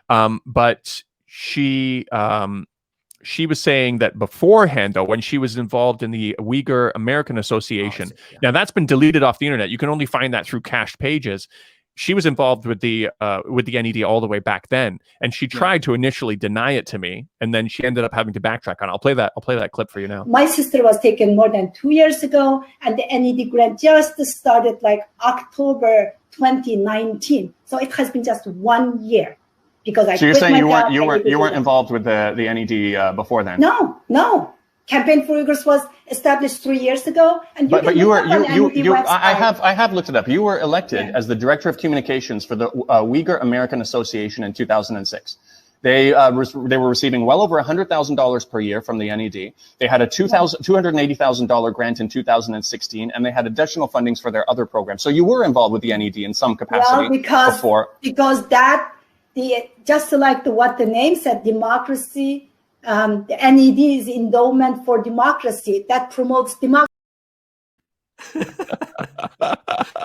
but she was saying that beforehand, though, when she was involved in the Uyghur American Association. Now that's been deleted off the internet. You can only find that through cached pages. She was involved with the NED all the way back then, and she tried to initially deny it to me, and then she ended up having to backtrack on it. I'll play that clip for you now. My sister was taken more than 2 years ago, and the NED grant just started like October 2019. So it has been just 1 year because I. So you're saying you weren't involved with the NED before then? No. Campaign for Uyghurs was established 3 years ago, and I have looked it up. You were elected as the director of communications for the Uyghur American Association in 2006. They were receiving well over $100,000 per year from the NED. They had a $280,000 grant in 2016, and they had additional fundings for their other programs. So you were involved with the NED in some capacity before. Because just like what the name said, democracy. The NED is endowment for democracy that promotes democracy.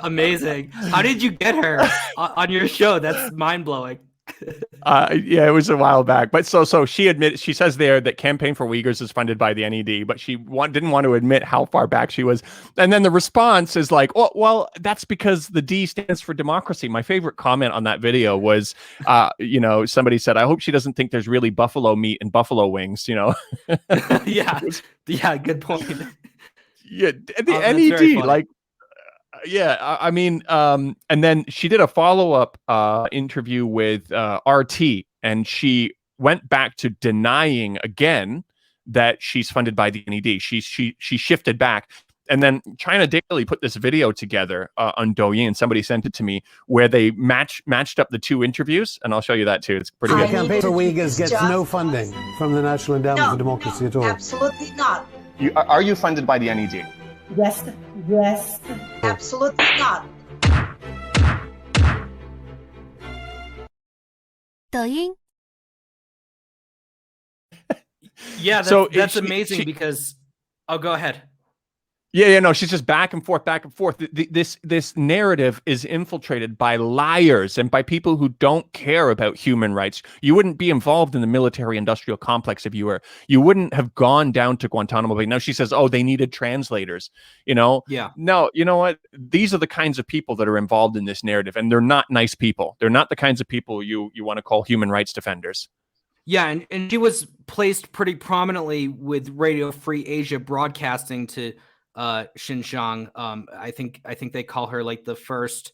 Amazing. How did you get her on your show? That's mind-blowing. Yeah, it was a while back. But so she says there that Campaign for Uyghurs is funded by the NED, but she didn't want to admit how far back she was. And then the response is like, oh, well, that's because the D stands for democracy. My favorite comment on that video was, somebody said, I hope she doesn't think there's really buffalo meat and buffalo wings, Yeah, good point. Yeah, the NED, like, yeah, I mean, and then she did a follow-up interview with RT, and she went back to denying again that she's funded by the NED. She shifted back. And then China Daily put this video together on Douyin. Somebody sent it to me where they matched up the two interviews, and I'll show you that too. It's pretty good. The Campaign for Uyghurs gets no funding from the National Endowment for Democracy at all. Absolutely not. Are you funded by the NED? Yes, yes. Absolutely not. 抖音 Yeah, So that's she- amazing she- because. Oh, go ahead. Yeah, no, she's just back and forth, back and forth. This narrative is infiltrated by liars and by people who don't care about human rights. You wouldn't be involved in the military-industrial complex if you were. You wouldn't have gone down to Guantanamo Bay. Now she says, oh, they needed translators. You know? Yeah. No, you know what? These are the kinds of people that are involved in this narrative, and they're not nice people. They're not the kinds of people you want to call human rights defenders. Yeah, and she was placed pretty prominently with Radio Free Asia broadcasting to Xinjiang. I think they call her like the first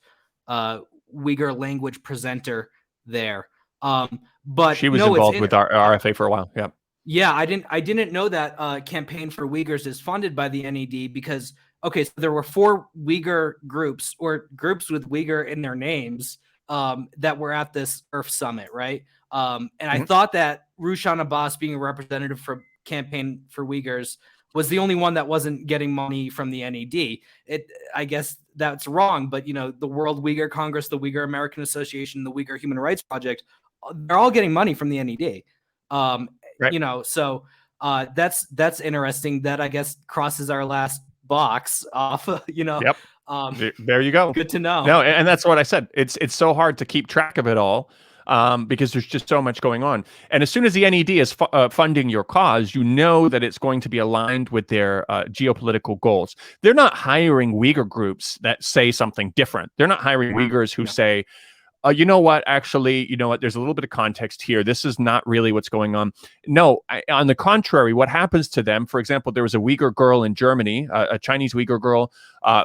Uyghur language presenter there. But She was no, involved with our RFA for a while. Yeah. Yeah, I didn't know that Campaign for Uyghurs is funded by the NED because so there were 4 Uyghur groups or groups with Uyghur in their names that were at this Earth Summit, right? And I thought that Rushan Abbas, being a representative for Campaign for Uyghurs, was the only one that wasn't getting money from the NED. I guess that's wrong, but the World Uyghur Congress, the Uyghur American Association, the Uyghur Human Rights Project, they're all getting money from the NED. Right. So that's interesting. That I guess crosses our last box off. Yep. There you go. Good to know. No, and that's what I said. It's so hard to keep track of it all. Because there's just so much going on. And as soon as the NED is funding your cause, you know that it's going to be aligned with their geopolitical goals. They're not hiring Uyghur groups that say something different. They're not hiring Uyghurs who say, you know what, actually, there's a little bit of context here. This is not really what's going on. No, on the contrary, what happens to them, for example, there was a Uyghur girl in Germany, a Chinese Uyghur girl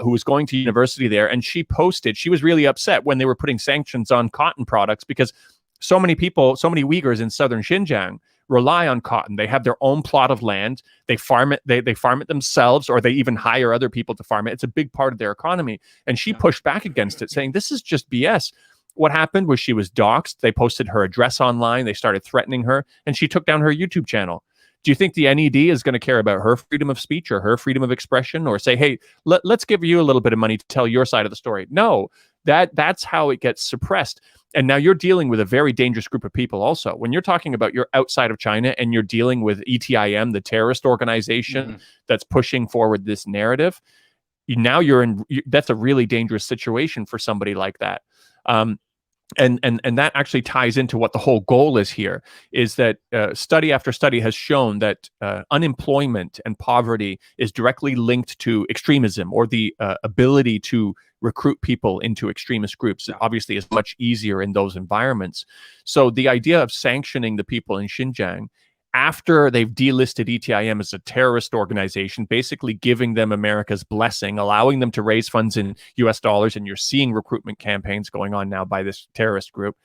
who was going to university there, and she was really upset when they were putting sanctions on cotton products because so many Uyghurs in southern Xinjiang rely on cotton. They have their own plot of land. They farm it. They farm it themselves, or they even hire other people to farm it. It's a big part of their economy. And she pushed back against it, saying, this is just BS. What happened was she was doxxed. They posted her address online. They started threatening her, and she took down her YouTube channel. Do you think the NED is going to care about her freedom of speech or her freedom of expression, or say, hey, let's give you a little bit of money to tell your side of the story? No, that's how it gets suppressed. And now you're dealing with a very dangerous group of people also. When you're talking about you're outside of China and you're dealing with ETIM, the terrorist organization that's pushing forward this narrative, now that's a really dangerous situation for somebody like that. And that actually ties into what the whole goal is here, is that study after study has shown that unemployment and poverty is directly linked to extremism, or the ability to recruit people into extremist groups. It obviously is much easier in those environments. So the idea of sanctioning the people in Xinjiang after they've delisted ETIM as a terrorist organization, basically giving them America's blessing, allowing them to raise funds in US dollars, and you're seeing recruitment campaigns going on now by this terrorist group,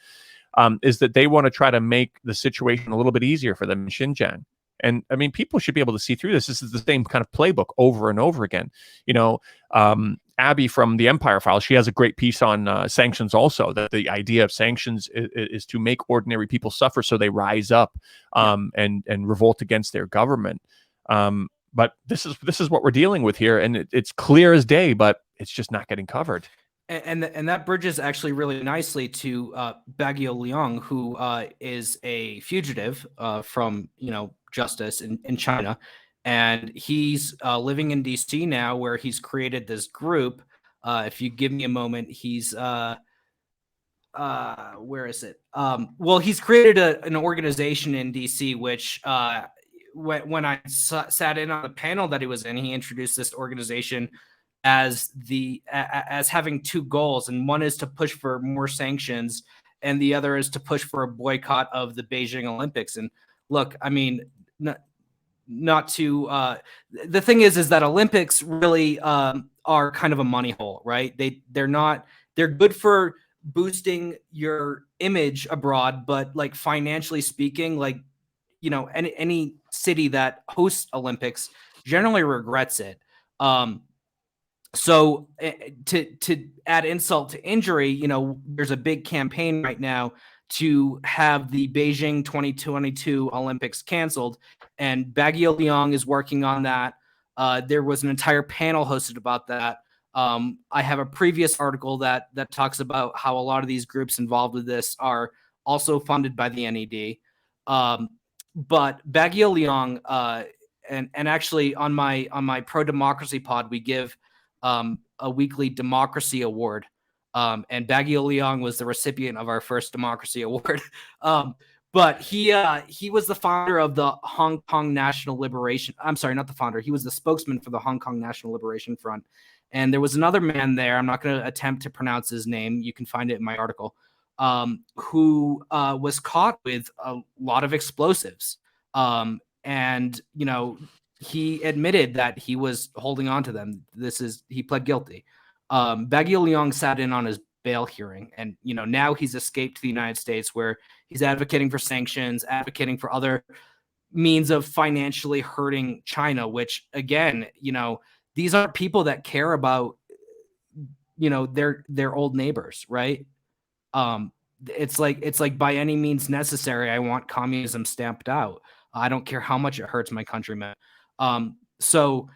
is that they want to try to make the situation a little bit easier for them in Xinjiang. And I mean, people should be able to see through this. This is the same kind of playbook over and over again. Abby from the Empire Files, she has a great piece on sanctions also, that the idea of sanctions is to make ordinary people suffer so they rise up and revolt against their government. But this is what we're dealing with here, and it's clear as day, but it's just not getting covered. And that bridges actually really nicely to Baguio Liang, who is a fugitive from justice in China. And he's living in DC now, where he's created this group. If you give me a moment, he's where is it? Well, he's created an organization in DC, which when I sat in on the panel that he was in, he introduced this organization as having 2 goals, and one is to push for more sanctions, and the other is to push for a boycott of the Beijing Olympics. And look, I mean, not to the thing is that Olympics really are kind of a money hole, right? They're good for boosting your image abroad, but like financially speaking, like, you know, any city that hosts Olympics generally regrets it. So to add insult to injury, you know, there's a big campaign right now to have the Beijing 2022 Olympics canceled, and Baguio Liang is working on that. There was an entire panel hosted about that. I have a previous article that talks about how a lot of these groups involved with this are also funded by the NED. But Baguio Liang, and actually on my pro-democracy pod, we give a weekly democracy award. And Baguio Liang was the recipient of our first democracy award. But he was the founder of the Hong Kong National Liberation. I'm sorry, not the founder. He was the spokesman for the Hong Kong National Liberation Front. And there was another man there, I'm not going to attempt to pronounce his name, you can find it in my article, who was caught with a lot of explosives. And, you know, he admitted that he was holding on to them. He pled guilty. Baguio Liang sat in on his bail hearing, and, you know, now he's escaped to the United States, where he's advocating for sanctions, advocating for other means of financially hurting China, which, again, you know, these are people that care about, you know, their old neighbors, right? It's like by any means necessary, I want communism stamped out. I don't care how much it hurts my countrymen. So,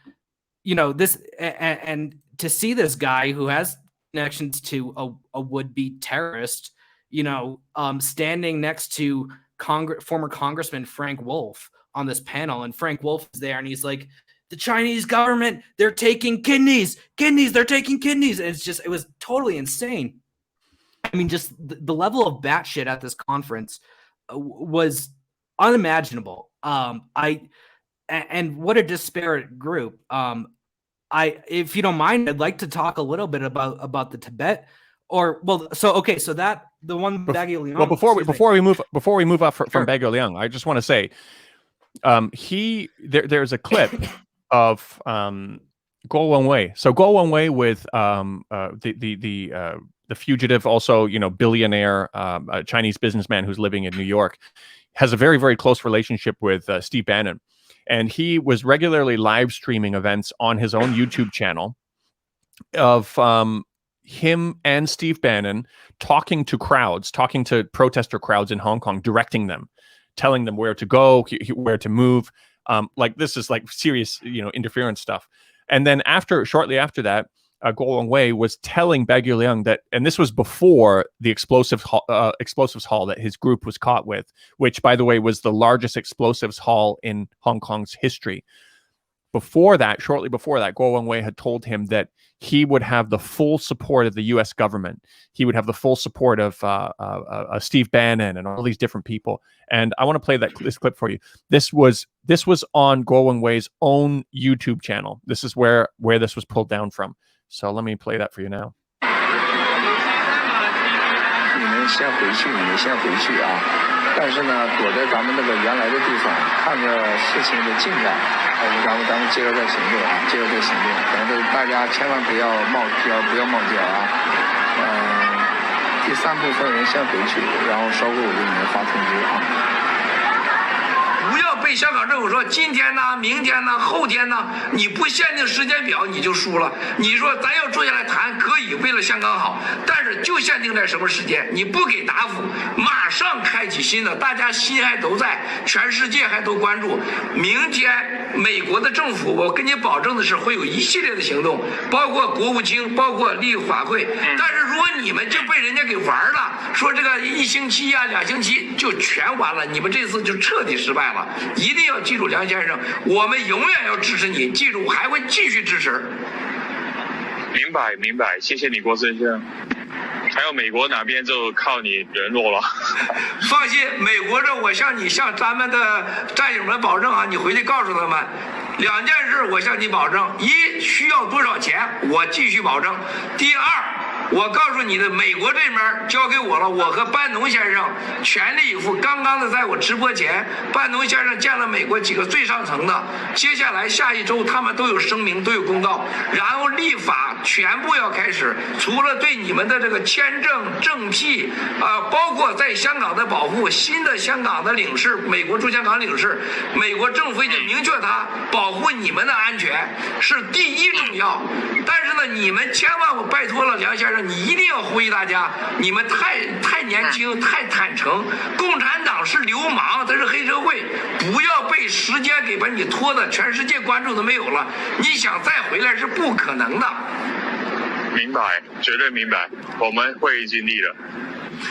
you know, this and to see this guy who has connections to a would-be terrorist, you know, standing next to former Congressman Frank Wolf on this panel, and Frank Wolf is there, and he's like, the Chinese government, they're taking kidneys, they're taking kidneys. And it was totally insane. I mean, just the level of batshit at this conference was unimaginable. And what a disparate group. If you don't mind, I'd like to talk a little bit about the Tibet, so that the one Baguio Liang. Well, before we move up from Baguio Liang, I just want to say, there's a clip of Guo Wenwei. So Guo Wenwei with the fugitive, also, you know, billionaire Chinese businessman who's living in New York, has a very, very close relationship with Steve Bannon. And he was regularly live streaming events on his own YouTube channel of him and Steve Bannon talking to protester crowds in Hong Kong, directing them, telling them where to go, where to move. Like, this is like serious, you know, interference stuff. And then shortly after that, Guo Wenwei was telling Baguio Liang that, and this was before the explosives haul that his group was caught with, which, by the way, was the largest explosives haul in Hong Kong's history. Shortly before that, Guo Wenwei had told him that he would have the full support of the U.S. government. He would have the full support of Steve Bannon and all these different people. And I want to play this clip for you. This was on Guo Wenwei's own YouTube channel. This is where this was pulled down from. So let me play that for you now. 你们先回去啊！但是呢，躲在咱们那个原来的地方，看着事情的进展，咱们接着再行动啊，反正大家千万不要冒险啊！第三部分人先回去，然后稍后我给你们发通知啊。 不要被香港政府说今天呢、明天呢、后天呢，你不限定时间表你就输了。你说咱要坐下来谈可以，为了香港好，但是就限定在什么时间，你不给答复，马上开启新的，大家心还都在，全世界还都关注。明天美国的政府，我跟你保证的是会有一系列的行动，包括国务卿，包括立法会。但是如果你们就被人家给玩了，说这个1星期啊、2星期就全完了，你们这次就彻底失败了。 一定要记住，梁先生，我们永远要支持你。记住，还会继续支持。明白，谢谢你，郭先生。还有美国哪边就靠你联络了。放心，美国这我向咱们的战友们保证啊，你回去告诉他们2件事，我向你保证：一，需要多少钱，我继续保证；第二，我告诉你的，美国这边交给我了，我和班农先生全力以赴。刚刚的在我直播前，班农先生见了美国几个最上层的，接下来下一周他们都有声明，都有公告，然后立法全部要开始。除了对你们的这个签证、政批包括在香港的保护，新的香港的领事，美国驻香港领事，美国政府已经明确他保护你们的安全是第一重要。但是呢，你们千万我拜托了，梁先生，你一定要呼吁大家，你们太年轻，太坦诚。共产党是流氓，他是黑社会，不要被时间给把你拖的全世界关注都没有了，你想再回来是不可能的。明白，绝对明白，我们会尽力的。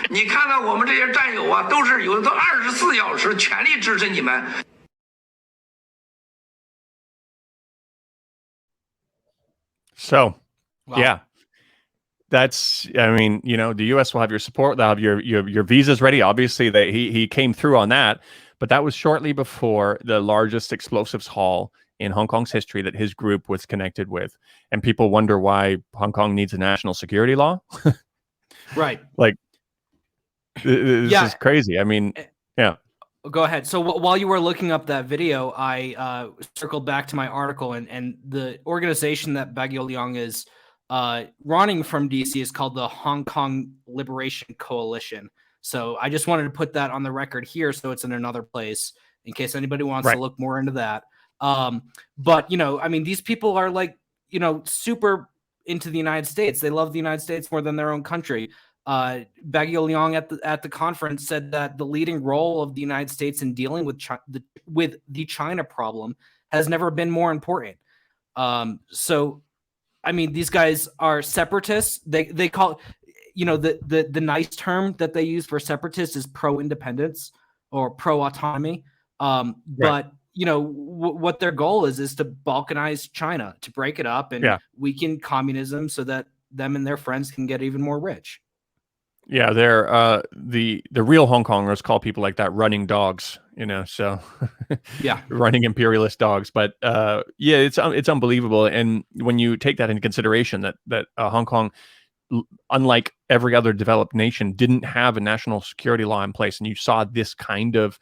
你看看我们这些战友啊，都是有的都24小时全力支持你们。So, wow. yeah, that's, I mean, you know, the U.S. will have your support. They'll have your visas ready. Obviously, he came through on that, but that was shortly before the largest explosives haul in Hong Kong's history that his group was connected with. And people wonder why Hong Kong needs a national security law. Right. Like, this is crazy. I mean, yeah. Go ahead. So while you were looking up that video, I circled back to my article, and the organization that Baguio Liang is running from DC is called the Hong Kong Liberation Coalition. So I just wanted to put that on the record here, so it's in another place in case anybody wants to look more into that. But you know, I mean, these people are like, you know, super into the United States. They love the United States more than their own country. Baguio Liang at the conference said that the leading role of the United States in dealing with the China problem has never been more important. So, I mean, these guys are separatists. They call, you know, the nice term that they use for separatists is pro-independence or pro-autonomy. But you know what their goal is to balkanize China, to break it up and weaken communism so that them and their friends can get even more rich. Yeah, they're the real Hong Kongers call people like that running dogs, you know. So running imperialist dogs. But yeah, it's unbelievable. And when you take that into consideration, that Hong Kong, unlike every other developed nation, didn't have a national security law in place, and you saw this kind of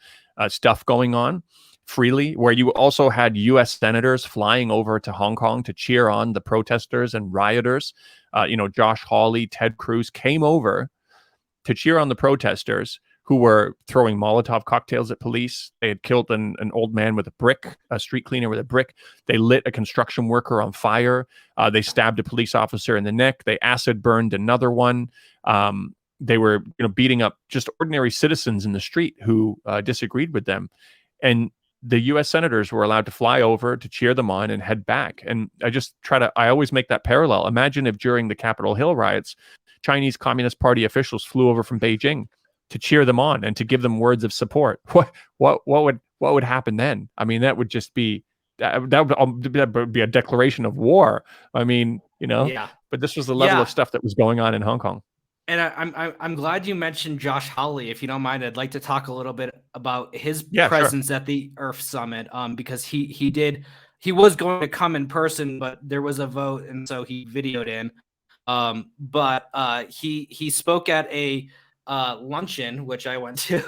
stuff going on freely, where you also had U.S. senators flying over to Hong Kong to cheer on the protesters and rioters. You know, Josh Hawley, Ted Cruz came over to cheer on the protesters who were throwing Molotov cocktails at police. They had killed an old man with a brick, a street cleaner with a brick. They lit a construction worker on fire. They stabbed a police officer in the neck. They acid burned another one. They were, you know, beating up just ordinary citizens in the street who disagreed with them. And the U.S. senators were allowed to fly over to cheer them on and head back. And I always make that parallel. Imagine if during the Capitol Hill riots, Chinese Communist Party officials flew over from Beijing to cheer them on and to give them words of support. What would happen then? I mean, that would just be that would be a declaration of war. I mean, you know. Yeah. But this was the level of stuff that was going on in Hong Kong. And I'm glad you mentioned Josh Hawley. If you don't mind, I'd like to talk a little bit about his presence at the Earth Summit, because he was going to come in person, but there was a vote, and so he videoed in. But he spoke at a luncheon, which I went to,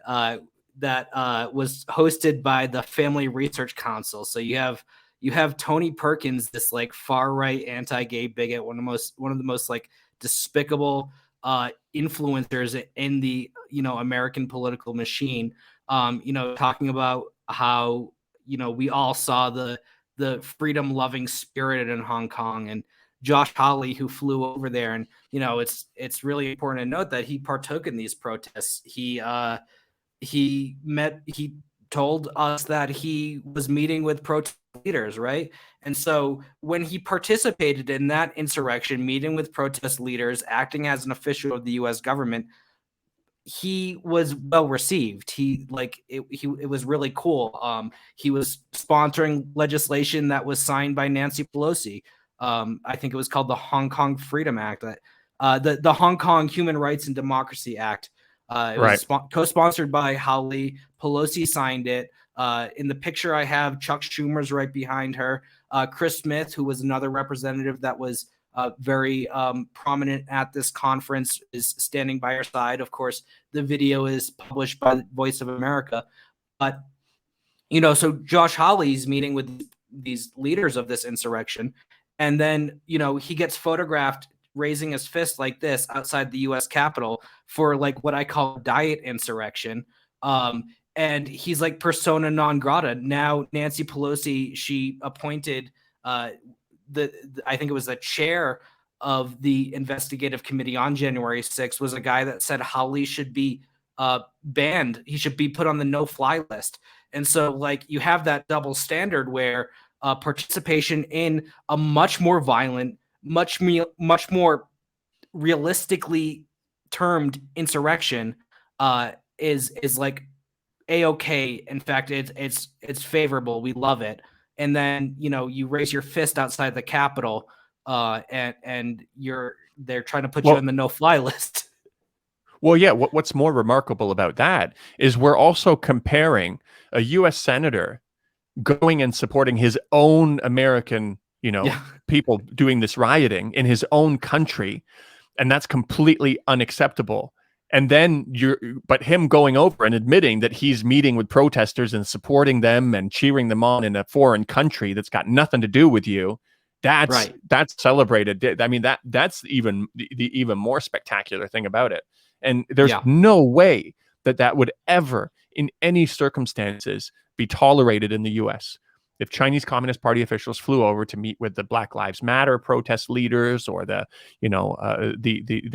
that was hosted by the Family Research Council. So you have Tony Perkins, this like far right anti-gay bigot, one of the most like despicable influencers in the, you know, American political machine, you know, talking about how, you know, we all saw the freedom loving spirit in Hong Kong, and Josh Hawley, who flew over there. And, you know, it's really important to note that he partook in these protests. He told us that he was meeting with protest leaders, right? And so when he participated in that insurrection, meeting with protest leaders, acting as an official of the U.S. government, he was well received. It was really cool. He was sponsoring legislation that was signed by Nancy Pelosi. I think it was called the Hong Kong Freedom Act, the Hong Kong Human Rights and Democracy Act. It was co-sponsored by Hawley. Pelosi signed it. In the picture I have, Chuck Schumer's right behind her. Chris Smith, who was another representative that was very prominent at this conference, is standing by her side. Of course, the video is published by Voice of America. But, so Josh Hawley's meeting with these leaders of this insurrection. And then, he gets photographed raising his fist like this outside the U.S. Capitol for like what I call diet insurrection. And he's like persona non grata. Now, Nancy Pelosi, she appointed I think it was the chair of the investigative committee on January 6th was a guy that said Hawley should be banned. He should be put on the no-fly list. And so, like, you have that double standard where participation in a much more violent, much more realistically termed insurrection is like A-okay. In fact, it's favorable. We love it. And then, you raise your fist outside the Capitol and they're trying to put you on the no-fly list. Well, yeah. What's more remarkable about that is we're also comparing a U.S. senator going and supporting his own American, people doing this rioting in his own country, and that's completely unacceptable. And then but him going over and admitting that he's meeting with protesters and supporting them and cheering them on in a foreign country that's got nothing to do with you, that's celebrated. I mean, that's even the even more spectacular thing about it. And there's no way that would ever, in any circumstances, be tolerated in the U.S. If Chinese Communist Party officials flew over to meet with the Black Lives Matter protest leaders or the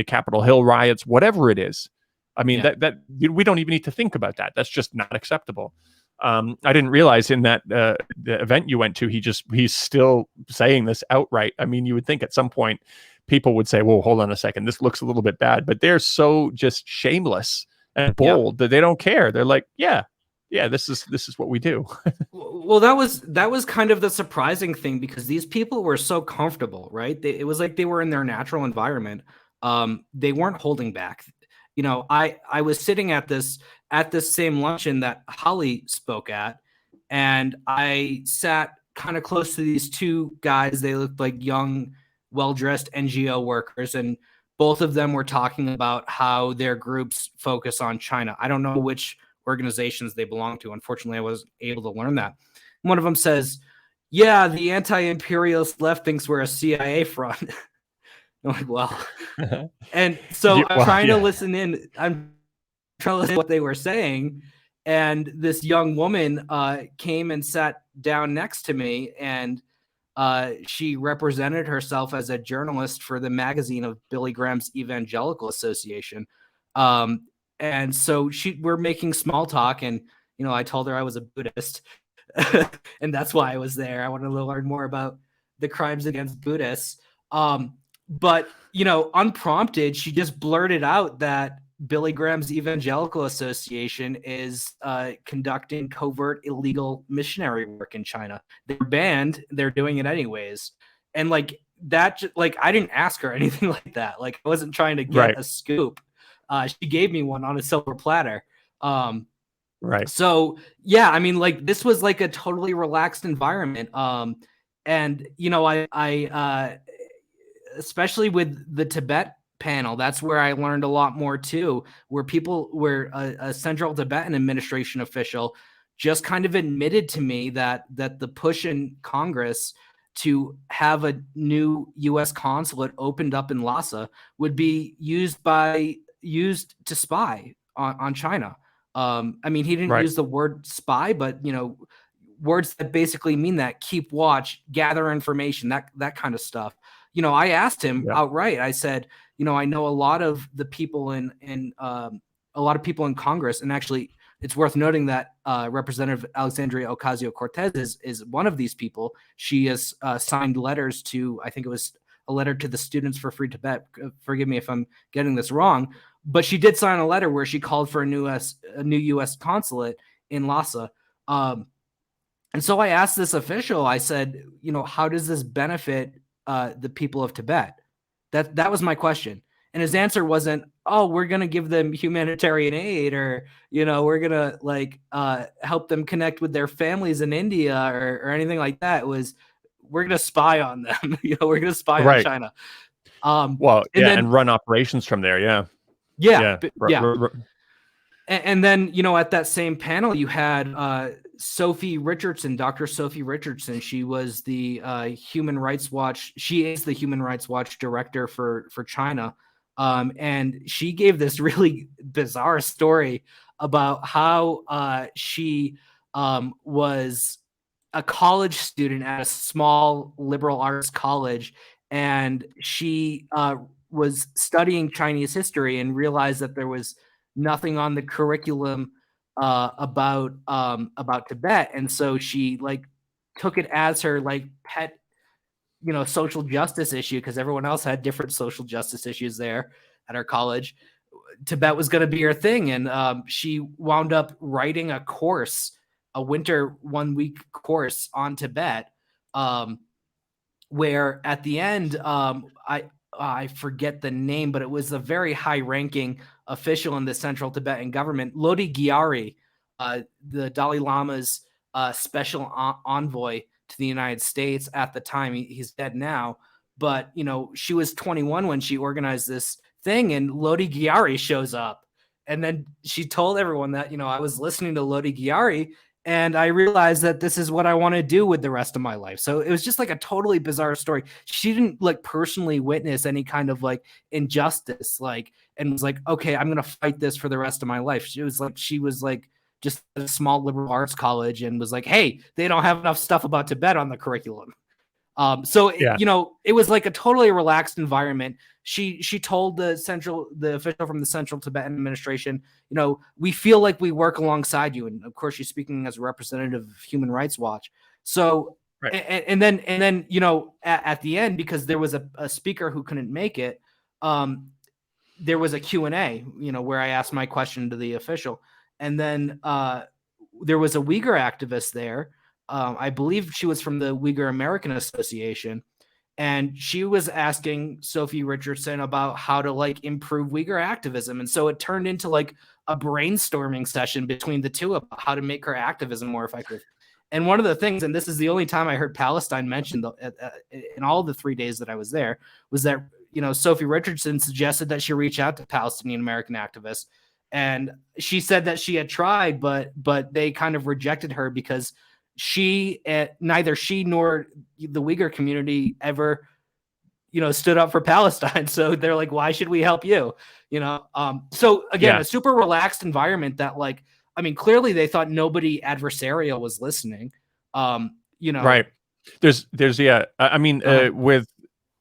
Capitol Hill riots, whatever it is, I mean, that we don't even need to think about that. That's just not acceptable. I didn't realize in that the event you went to, he's still saying this outright. I mean, you would think at some point people would say, "Well, hold on a second, this looks a little bit bad," but they're so just shameless and bold that they don't care. They're like, "Yeah, this is what we do." Well, that was kind of the surprising thing, because these people were so comfortable, right? It was like they were in their natural environment. They weren't holding back. I was sitting at this same luncheon that Holly spoke at, and I sat kind of close to these two guys. They looked like young, well-dressed NGO workers, and both of them were talking about how their groups focus on China. I don't know which organizations they belong to. Unfortunately, I wasn't able to learn that. One of them says, "Yeah, the anti-imperialist left thinks we're a CIA front." I'm like, well, and so I'm trying to listen in. I'm trying to listen to what they were saying. And this young woman came and sat down next to me, and she represented herself as a journalist for the magazine of Billy Graham's Evangelical Association. And so we're making small talk, and, I told her I was a Buddhist and that's why I was there. I wanted to learn more about the crimes against Buddhists. But, unprompted, she just blurted out that Billy Graham's Evangelical Association is conducting covert illegal missionary work in China. They're banned. They're doing it anyways. And like that, like, I didn't ask her anything like that. Like, I wasn't trying to get a scoop. She gave me one on a silver platter. Right. So, yeah, I mean, like, this was like a totally relaxed environment. And, I especially with the Tibet panel, that's where I learned a lot more too, where a Central Tibetan administration official just kind of admitted to me that the push in Congress to have a new U.S. consulate opened up in Lhasa would be used to spy on China. I mean, he didn't use the word spy, but, words that basically mean that: keep watch, gather information, that kind of stuff. I asked him outright. I said, I know a lot of the people in Congress, and actually, it's worth noting that Representative Alexandria Ocasio-Cortez is one of these people. She has signed letters to, I think it was a letter to the Students for Free Tibet. Forgive me if I'm getting this wrong, but she did sign a letter where she called for a new U.S. consulate in Lhasa. And so I asked this official, I said, how does this benefit the people of Tibet? That was my question. And his answer wasn't, "Oh, we're going to give them humanitarian aid," or, we're going to help them connect with their families in India or anything like that. It was, we're gonna spy on them. We're gonna spy on Right. China. And run operations from there. Yeah. And then, at that same panel, you had Sophie Richardson, Dr. Sophie Richardson. She was the Human Rights Watch. She is the Human Rights Watch director for China. And she gave this really bizarre story about how she was a college student at a small liberal arts college. And she was studying Chinese history and realized that there was nothing on the curriculum about Tibet, and so she took it as her pet, social justice issue, because everyone else had different social justice issues there at her college. Tibet was going to be her thing, and she wound up writing a course, a winter 1-week course on Tibet, where at the end, I forget the name, but it was a very high-ranking official in the Central Tibetan government, Lodi Gyari, the Dalai Lama's special envoy to the United States at the time. He's dead now, but she was 21 when she organized this thing, and Lodi Gyari shows up, and then she told everyone that I was listening to Lodi Gyari, and I realized that this is what I want to do with the rest of my life. So it was just a totally bizarre story. She didn't personally witness any kind of injustice, and was okay, I'm going to fight this for the rest of my life. She was just a small liberal arts college and was hey, they don't have enough stuff about Tibet on the curriculum. It was a totally relaxed environment. She told the official from the Central Tibetan Administration, we feel like we work alongside you. And of course, she's speaking as a representative of Human Rights Watch. So, right. and then at the end, because there was a speaker who couldn't make it, there was a Q&A, where I asked my question to the official. And then there was a Uyghur activist there. I believe she was from the Uyghur American Association, and she was asking Sophie Richardson about how to improve Uyghur activism. And so it turned into a brainstorming session between the two about how to make her activism more effective. And one of the things, and this is the only time I heard Palestine mentioned in all the 3 days that I was there, was that, Sophie Richardson suggested that she reach out to Palestinian American activists. And she said that she had tried, but they kind of rejected her because neither she nor the Uyghur community ever, stood up for Palestine. So they're why should we help you? So again, a super relaxed environment that clearly they thought nobody adversarial was listening. Right. There's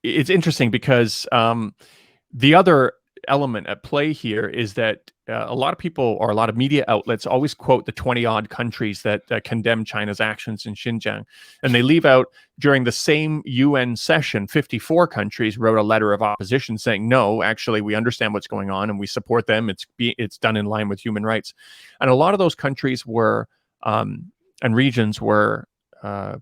it's interesting because the other element at play here is that a lot of people or a lot of media outlets always quote the 20-odd countries that condemn China's actions in Xinjiang. And they leave out, during the same UN session, 54 countries wrote a letter of opposition saying, no, actually, we understand what's going on and we support them. It's done in line with human rights. And a lot of those countries were and regions were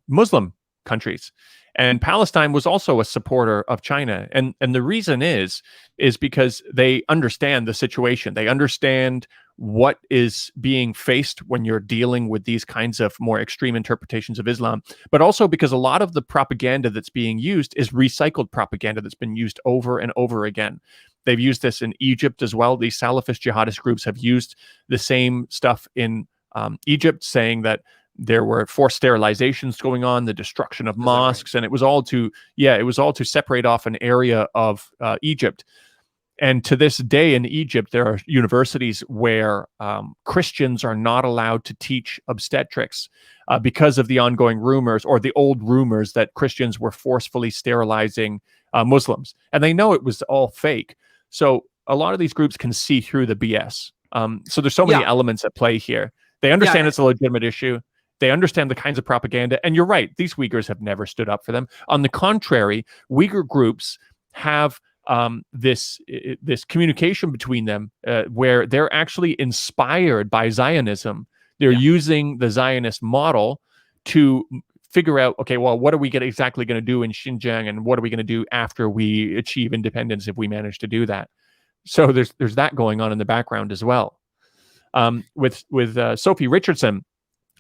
Muslim countries. And Palestine was also a supporter of China. And the reason is because they understand the situation. They understand what is being faced when you're dealing with these kinds of more extreme interpretations of Islam, but also because a lot of the propaganda that's being used is recycled propaganda that's been used over and over again. They've used this in Egypt as well. These Salafist jihadist groups have used the same stuff in Egypt, saying that there were forced sterilizations going on, the destruction of mosques, and it was all to separate off an area of Egypt. And to this day in Egypt, there are universities where Christians are not allowed to teach obstetrics because of the ongoing rumors, or the old rumors, that Christians were forcefully sterilizing Muslims. And they know it was all fake. So a lot of these groups can see through the BS. So there's so many elements at play here. They understand it's a legitimate issue. They understand the kinds of propaganda. And you're right, these Uyghurs have never stood up for them. On the contrary, Uyghur groups have this communication between them where they're actually inspired by Zionism. They're using the Zionist model to figure out, okay, well, what are we exactly going to do in Xinjiang, and what are we going to do after we achieve independence if we manage to do that? So there's that going on in the background as well. With Sophie Richardson,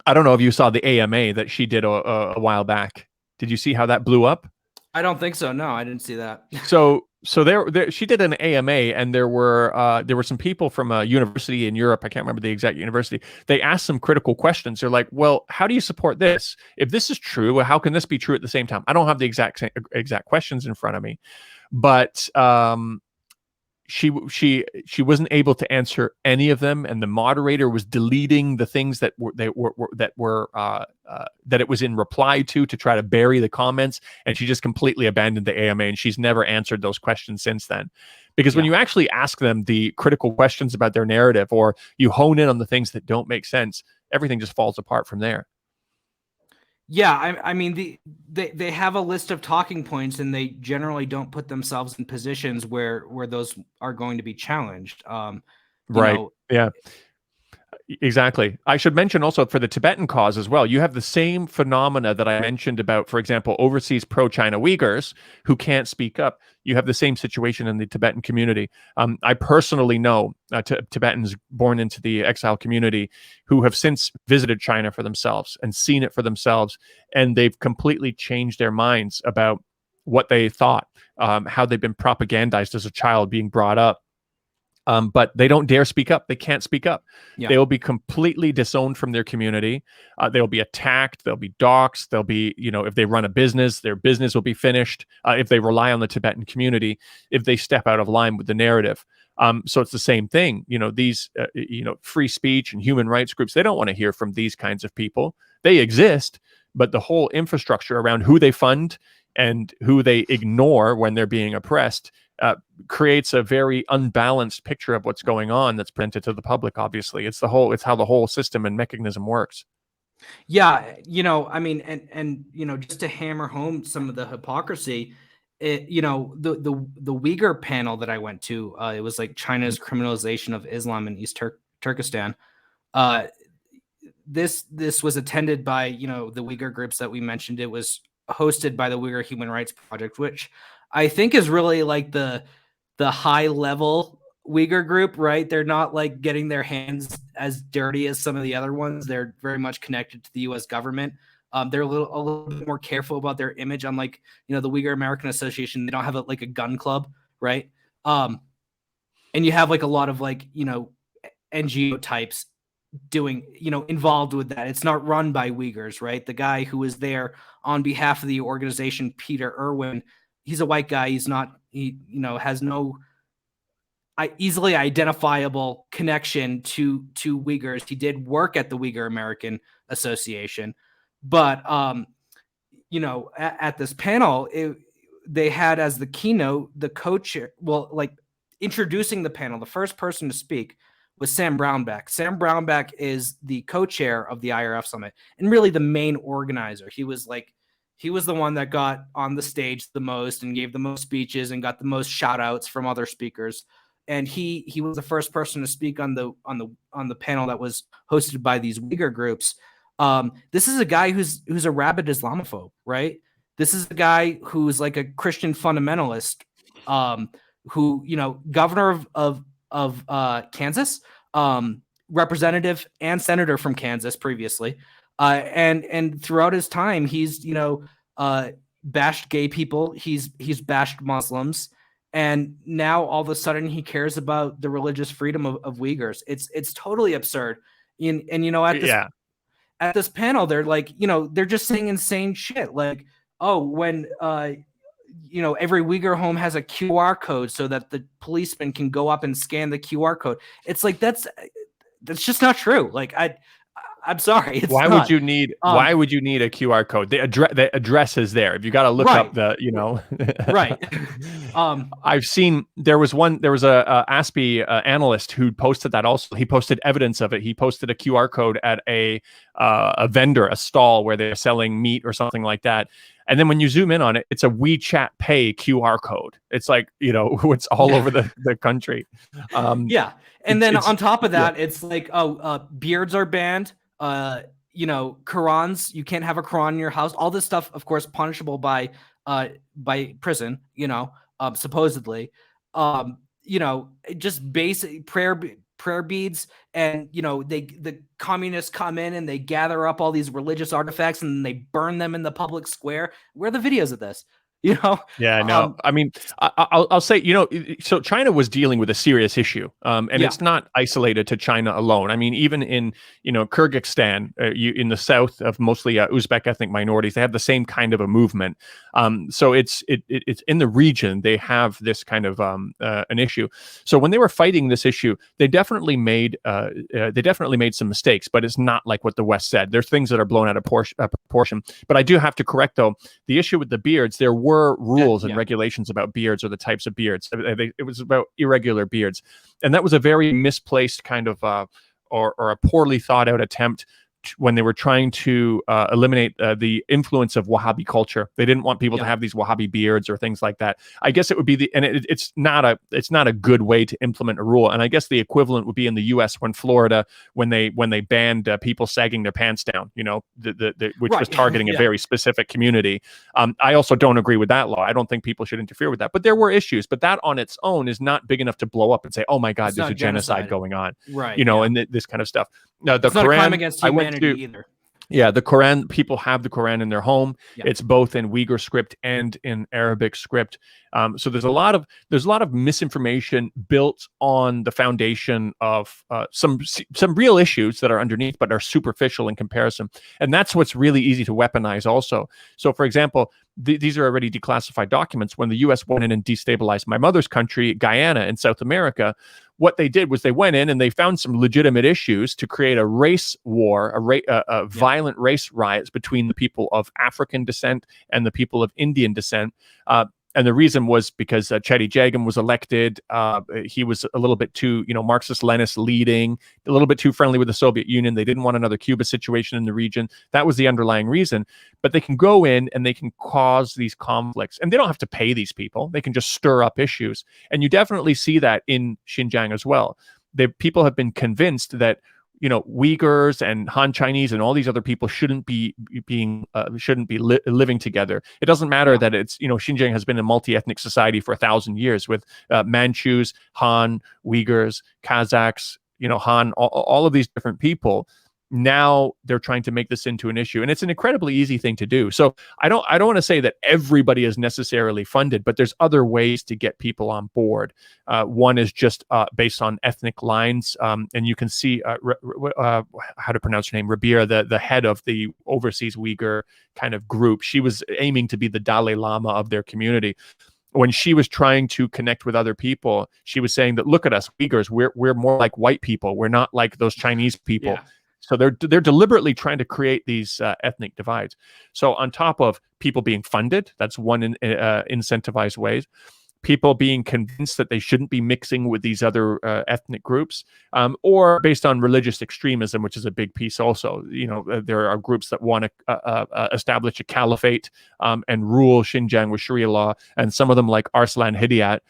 I don't know if you saw the AMA that she did a while back. Did you see how that blew up? I don't think so. No, I didn't see that. So there she did an AMA, and there were some people from a university in Europe. I can't remember the exact university. They asked some critical questions. They're like, well, how do you support this? If this is true, how can this be true at the same time? I don't have the exact questions in front of me, but she wasn't able to answer any of them, and the moderator was deleting the things that it was in reply to try to bury the comments, and she just completely abandoned the AMA, and she's never answered those questions since then. Because when you actually ask them the critical questions about their narrative, or you hone in on the things that don't make sense, everything just falls apart from there. Yeah, I mean, they have a list of talking points, and they generally don't put themselves in positions where those are going to be challenged. Right. Yeah. Exactly. I should mention also for the Tibetan cause as well, you have the same phenomena that I mentioned about, for example, overseas pro-China Uyghurs who can't speak up. You have the same situation in the Tibetan community. I personally know Tibetans born into the exile community who have since visited China for themselves and seen it for themselves, and they've completely changed their minds about what they thought, how they've been propagandized as a child being brought up. But they don't dare speak up. They can't speak up. Yeah. They will be completely disowned from their community. They'll be attacked. They'll be doxxed. They'll be, if they run a business, their business will be finished. If they rely on the Tibetan community, if they step out of line with the narrative. So it's the same thing. These, free speech and human rights groups, they don't want to hear from these kinds of people. They exist, but the whole infrastructure around who they fund and who they ignore when they're being oppressed creates a very unbalanced picture of what's going on that's presented to the public. Obviously, it's how the whole system and mechanism works. Yeah, I mean, and just to hammer home some of the hypocrisy, the Uyghur panel that I went to, it was like China's criminalization of Islam in East Turkestan. This was attended by the Uyghur groups that we mentioned. It was hosted by the Uyghur Human Rights Project, which I think is really like the high level Uyghur group, right? They're not like getting their hands as dirty as some of the other ones. They're very much connected to the U.S. government. They're a little bit more careful about their image. Unlike the Uyghur American Association, they don't have a gun club, right? And you have like a lot of NGO types doing involved with that. It's not run by Uyghurs, right? The guy who is there on behalf of the organization, Peter Irwin, he's a white guy. He's not, has no easily identifiable connection to Uyghurs. He did work at the Uyghur American Association, but at this panel, they had as the keynote the co-chair. Well, introducing the panel, the first person to speak was Sam Brownback. Sam Brownback is the co-chair of the IRF Summit and really the main organizer. He was the one that got on the stage the most and gave the most speeches and got the most shout outs from other speakers. And he was the first person to speak on the panel that was hosted by these Uyghur groups. This is a guy who's a rabid Islamophobe, right? This is a guy who's like a Christian fundamentalist, who, governor of Kansas, representative and senator from Kansas previously. And throughout his time, he's, bashed gay people. He's bashed Muslims. And now all of a sudden he cares about the religious freedom of Uyghurs. It's totally absurd. At this panel, they're like, they're just saying insane shit. Like, oh, when, every Uyghur home has a QR code so that the policeman can go up and scan the QR code. It's like, that's just not true. Like, I'm sorry. Why would you need a QR code? The address is there. If you got to look up the, right. I've seen there was a ASPE analyst who posted that also. He posted evidence of it. He posted a QR code at a vendor, a stall where they're selling meat or something like that. And then when you zoom in on it, it's a WeChat Pay QR code. It's like, it's all over the country. Yeah. And then on top of that, it's like, beards are banned. Qurans, you can't have a Quran in your house. All this stuff, of course, punishable by prison, supposedly. Just basic prayer beads, and the communists come in and they gather up all these religious artifacts and they burn them in the public square. Where are the videos of this? Yeah, no. I mean, I'll say, so China was dealing with a serious issue, and it's not isolated to China alone. I mean, even in, Kyrgyzstan, in the south of mostly Uzbek ethnic minorities, they have the same kind of a movement. So it's in the region, they have this kind of an issue. So when they were fighting this issue, they definitely made some mistakes, but it's not like what the West said. There's things that are blown out of proportion. But I do have to correct, though, the issue with the beards, there were rules and regulations about beards or the types of beards. It was about irregular beards. And that was a very misplaced kind of or a poorly thought out attempt when they were trying to eliminate the influence of Wahhabi culture. They didn't want people to have these Wahhabi beards or things like that. I guess it would be it's not a good way to implement a rule. And I guess the equivalent would be in the U.S. when Florida, when they banned people sagging their pants down, which was targeting a very specific community. I also don't agree with that law. I don't think people should interfere with that. But there were issues. But that on its own is not big enough to blow up and say, oh my God, there's a genocide going on, right? And this kind of stuff. The it's Quran, not a crime against humanity either. Yeah, the Quran, people have the Quran in their home. Yeah. It's both in Uyghur script and in Arabic script. So there's a lot of misinformation built on the foundation of some real issues that are underneath, but are superficial in comparison. And that's what's really easy to weaponize also. So, for example, these are already declassified documents. When the U.S. went in and destabilized my mother's country, Guyana, in South America, what they did was they went in and they found some legitimate issues to create a race war, violent race riots between the people of African descent and the people of Indian descent. And the reason was because Chetty Jagam was elected. He was a little bit too, Marxist-Leninist leading, a little bit too friendly with the Soviet Union. They didn't want another Cuba situation in the region. That was the underlying reason. But they can go in and they can cause these conflicts. And they don't have to pay these people. They can just stir up issues. And you definitely see that in Xinjiang as well. People have been convinced that Uyghurs and Han Chinese and all these other people shouldn't be living together. It doesn't matter that it's, Xinjiang has been a multi-ethnic society for 1,000 years with Manchus, Han, Uyghurs, Kazakhs, Han, all of these different people. Now they're trying to make this into an issue, and it's an incredibly easy thing to do. So I don't want to say that everybody is necessarily funded, but there's other ways to get people on board. One is just based on ethnic lines, and you can see how to pronounce her name, Rabia, the head of the overseas Uyghur kind of group. She was aiming to be the Dalai Lama of their community. When she was trying to connect with other people, she was saying that, look at us Uyghurs, we're more like white people. We're not like those Chinese people. Yeah. So they're deliberately trying to create these ethnic divides. So on top of people being funded, that's one incentivized ways. People being convinced that they shouldn't be mixing with these other ethnic groups, or based on religious extremism, which is a big piece also. There are groups that want to establish a caliphate and rule Xinjiang with Sharia law. And some of them, like Arslan Hidayat,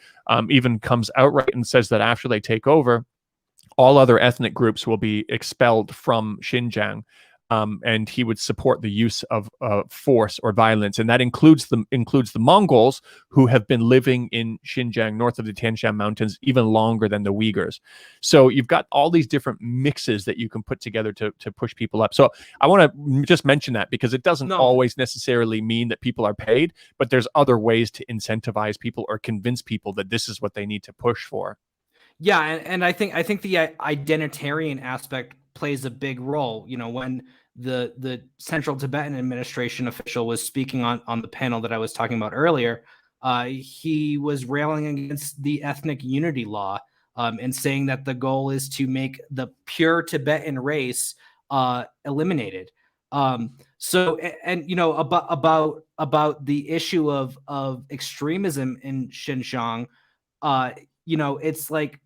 even comes outright and says that after they take over, all other ethnic groups will be expelled from Xinjiang, and he would support the use of force or violence, and that includes the Mongols, who have been living in Xinjiang, north of the Tian Shan Mountains, even longer than the Uyghurs. So you've got all these different mixes that you can put together to push people up. So I want to just mention that, because it doesn't always necessarily mean that people are paid, but there's other ways to incentivize people or convince people that this is what they need to push for. Yeah, and I think the identitarian aspect plays a big role. When the Central Tibetan Administration official was speaking on the panel that I was talking about earlier, he was railing against the ethnic unity law, and saying that the goal is to make the pure Tibetan race eliminated. So about the issue of extremism in Xinjiang, it's like,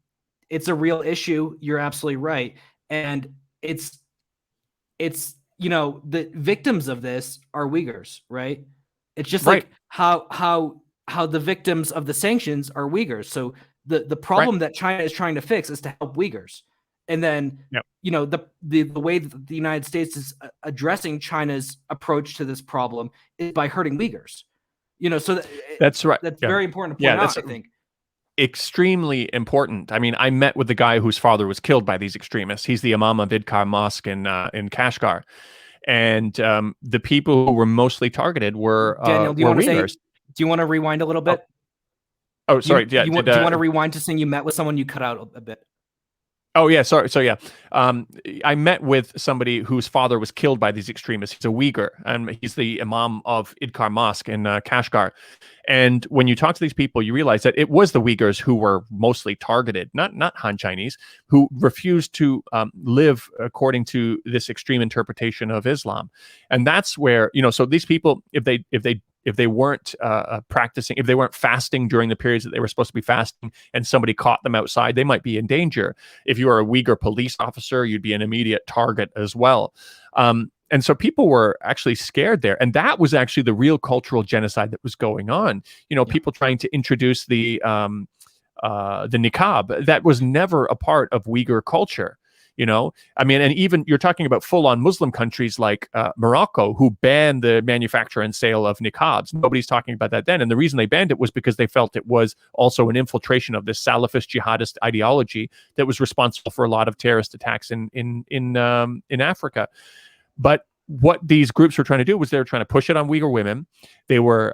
it's a real issue. You're absolutely right. And it's the victims of this are Uyghurs, right? It's just like how the victims of the sanctions are Uyghurs. So the problem that China is trying to fix is to help Uyghurs. And then, the way that the United States is addressing China's approach to this problem is by hurting Uyghurs. So that's right. That's very important to point out, I think. extremely important. I mean, I met with the guy whose father was killed by these extremists. He's the Imam of Idkar Mosque in Kashgar. And the people who were mostly targeted were Daniel, do you want to say? Uyghurs. Do you want to rewind a little bit? Oh, sorry. Do you want to rewind to saying you met with someone? You cut out a bit. Oh, yeah. Sorry. So, yeah, I met with somebody whose father was killed by these extremists. He's a Uyghur, and he's the Imam of Idkar Mosque in Kashgar. And when you talk to these people, you realize that it was the Uyghurs who were mostly targeted, not Han Chinese, who refused to live according to this extreme interpretation of Islam. And that's where, so these people, if they weren't practicing, if they weren't fasting during the periods that they were supposed to be fasting, and somebody caught them outside, they might be in danger. If you were a Uyghur police officer, you'd be an immediate target as well. And so people were actually scared there. And that was actually the real cultural genocide that was going on. People trying to introduce the niqab. That was never a part of Uyghur culture. I mean, and even you're talking about full-on Muslim countries like Morocco, who banned the manufacture and sale of niqabs. Nobody's talking about that then. And the reason they banned it was because they felt it was also an infiltration of this Salafist jihadist ideology that was responsible for a lot of terrorist attacks in Africa. But what these groups were trying to do was they were trying to push it on Uyghur women. They were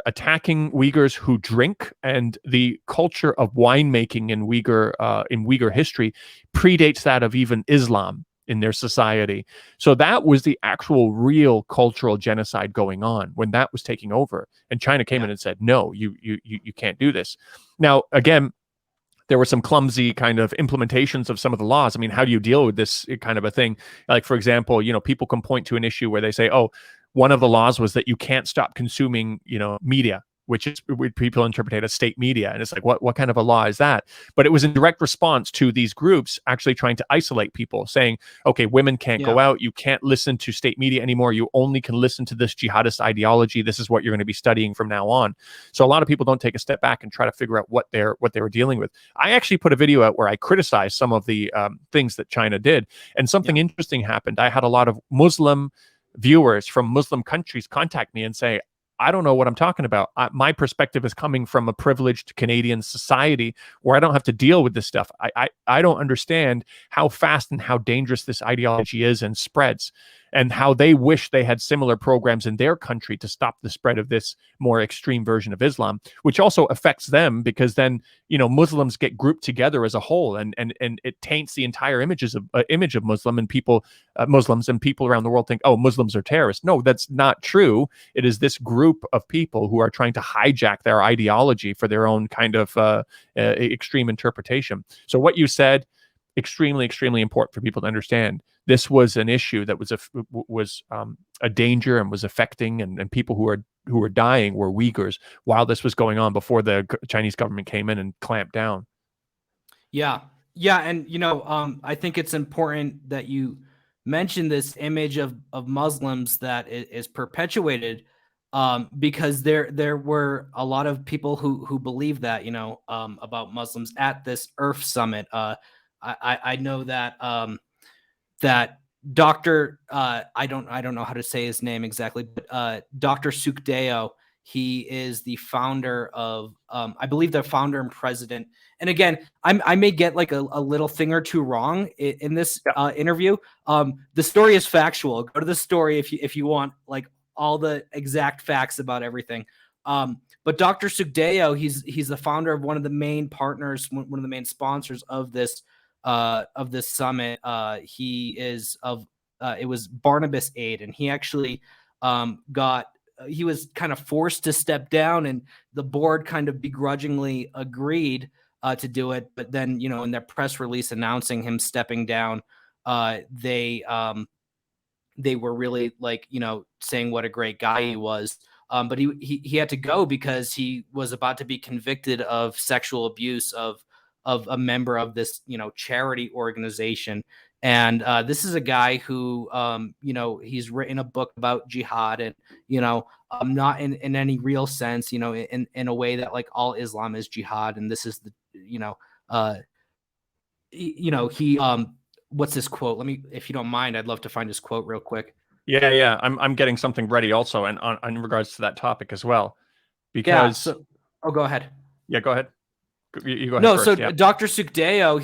attacking Uyghurs who drink, and the culture of winemaking in Uyghur history predates that of even Islam in their society. So that was the actual real cultural genocide going on when that was taking over. And China came in and said, no, you can't do this. Now, again, there were some clumsy kind of implementations of some of the laws. I mean, how do you deal with this kind of a thing? Like, for example, people can point to an issue where they say, oh, one of the laws was that you can't stop consuming, media, which is what people interpret as state media. And it's like, what kind of a law is that? But it was in direct response to these groups actually trying to isolate people, saying, okay, women can't go out. You can't listen to state media anymore. You only can listen to this jihadist ideology. This is what you're going to be studying from now on. So a lot of people don't take a step back and try to figure out what they were dealing with. I actually put a video out where I criticized some of the things that China did. And something interesting happened. I had a lot of Muslim viewers from Muslim countries contact me and say, I don't know what I'm talking about. My perspective is coming from a privileged Canadian society where I don't have to deal with this stuff. I don't understand how fast and how dangerous this ideology is and spreads, and how they wish they had similar programs in their country to stop the spread of this more extreme version of Islam, which also affects them because then, Muslims get grouped together as a whole, and it taints the entire image of Muslim, and Muslims and people around the world think, oh, Muslims are terrorists. No, that's not true. It is this group of people who are trying to hijack their ideology for their own kind of extreme interpretation. So what you said, extremely, extremely important for people to understand. This was an issue that was a danger and was affecting, and people who were dying were Uyghurs while this was going on before the Chinese government came in and clamped down. Yeah. And, I think it's important that you mention this image of Muslims that is perpetuated because there were a lot of people who believe that, about Muslims at this ERF summit. I know that that Dr. I don't know how to say his name exactly, but Dr. Sukhdeo, he is the founder of I believe the founder and president. And again, I may get like a little thing or two wrong in this interview. The story is factual. Go to the story if you want like all the exact facts about everything. But Dr. Sukhdeo, he's the founder of one of the main partners, one of the main sponsors of this summit. He is of it was Barnabas Aid, and he actually he was kind of forced to step down, and the board kind of begrudgingly agreed to do it. But then, in their press release announcing him stepping down, they were really like, saying what a great guy he was. But he had to go because he was about to be convicted of sexual abuse of a member of this, charity organization. And this is a guy who, he's written a book about jihad and, not in any real sense, in a way that like all Islam is jihad. And this is the, he, what's this quote? Let me, if you don't mind, I'd love to find his quote real quick. Yeah. I'm getting something ready also, and in regards to that topic as well, because. Oh, go ahead. Yeah, go ahead. You go ahead No, first, so yeah. Dr. Sukdeo,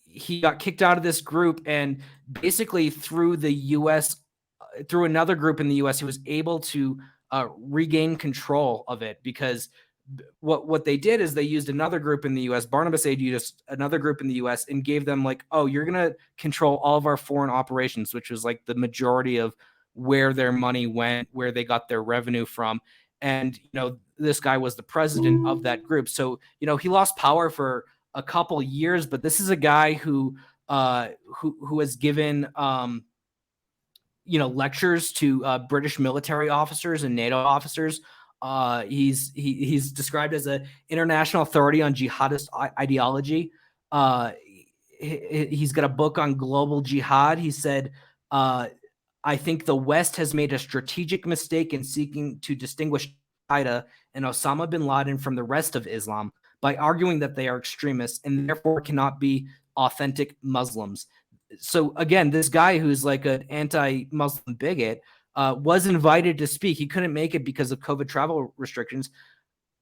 he got kicked out of this group, and basically through the U.S., through another group in the U.S., he was able to regain control of it, because what they did is they used another group in the U.S. Barnabas Aid used another group in the U.S. and gave them like, oh, you're going to control all of our foreign operations, which was like the majority of where their money went, where they got their revenue from. And, this guy was the president of that group. So, he lost power for a couple years, but this is a guy who has given, lectures to British military officers and NATO officers. He's described as an international authority on jihadist ideology. He's got a book on global jihad. He said, I think the West has made a strategic mistake in seeking to distinguish Al-Qaeda and Osama bin Laden from the rest of Islam by arguing that they are extremists and therefore cannot be authentic Muslims. So again, this guy who's like an anti-Muslim bigot was invited to speak. He couldn't make it because of COVID travel restrictions.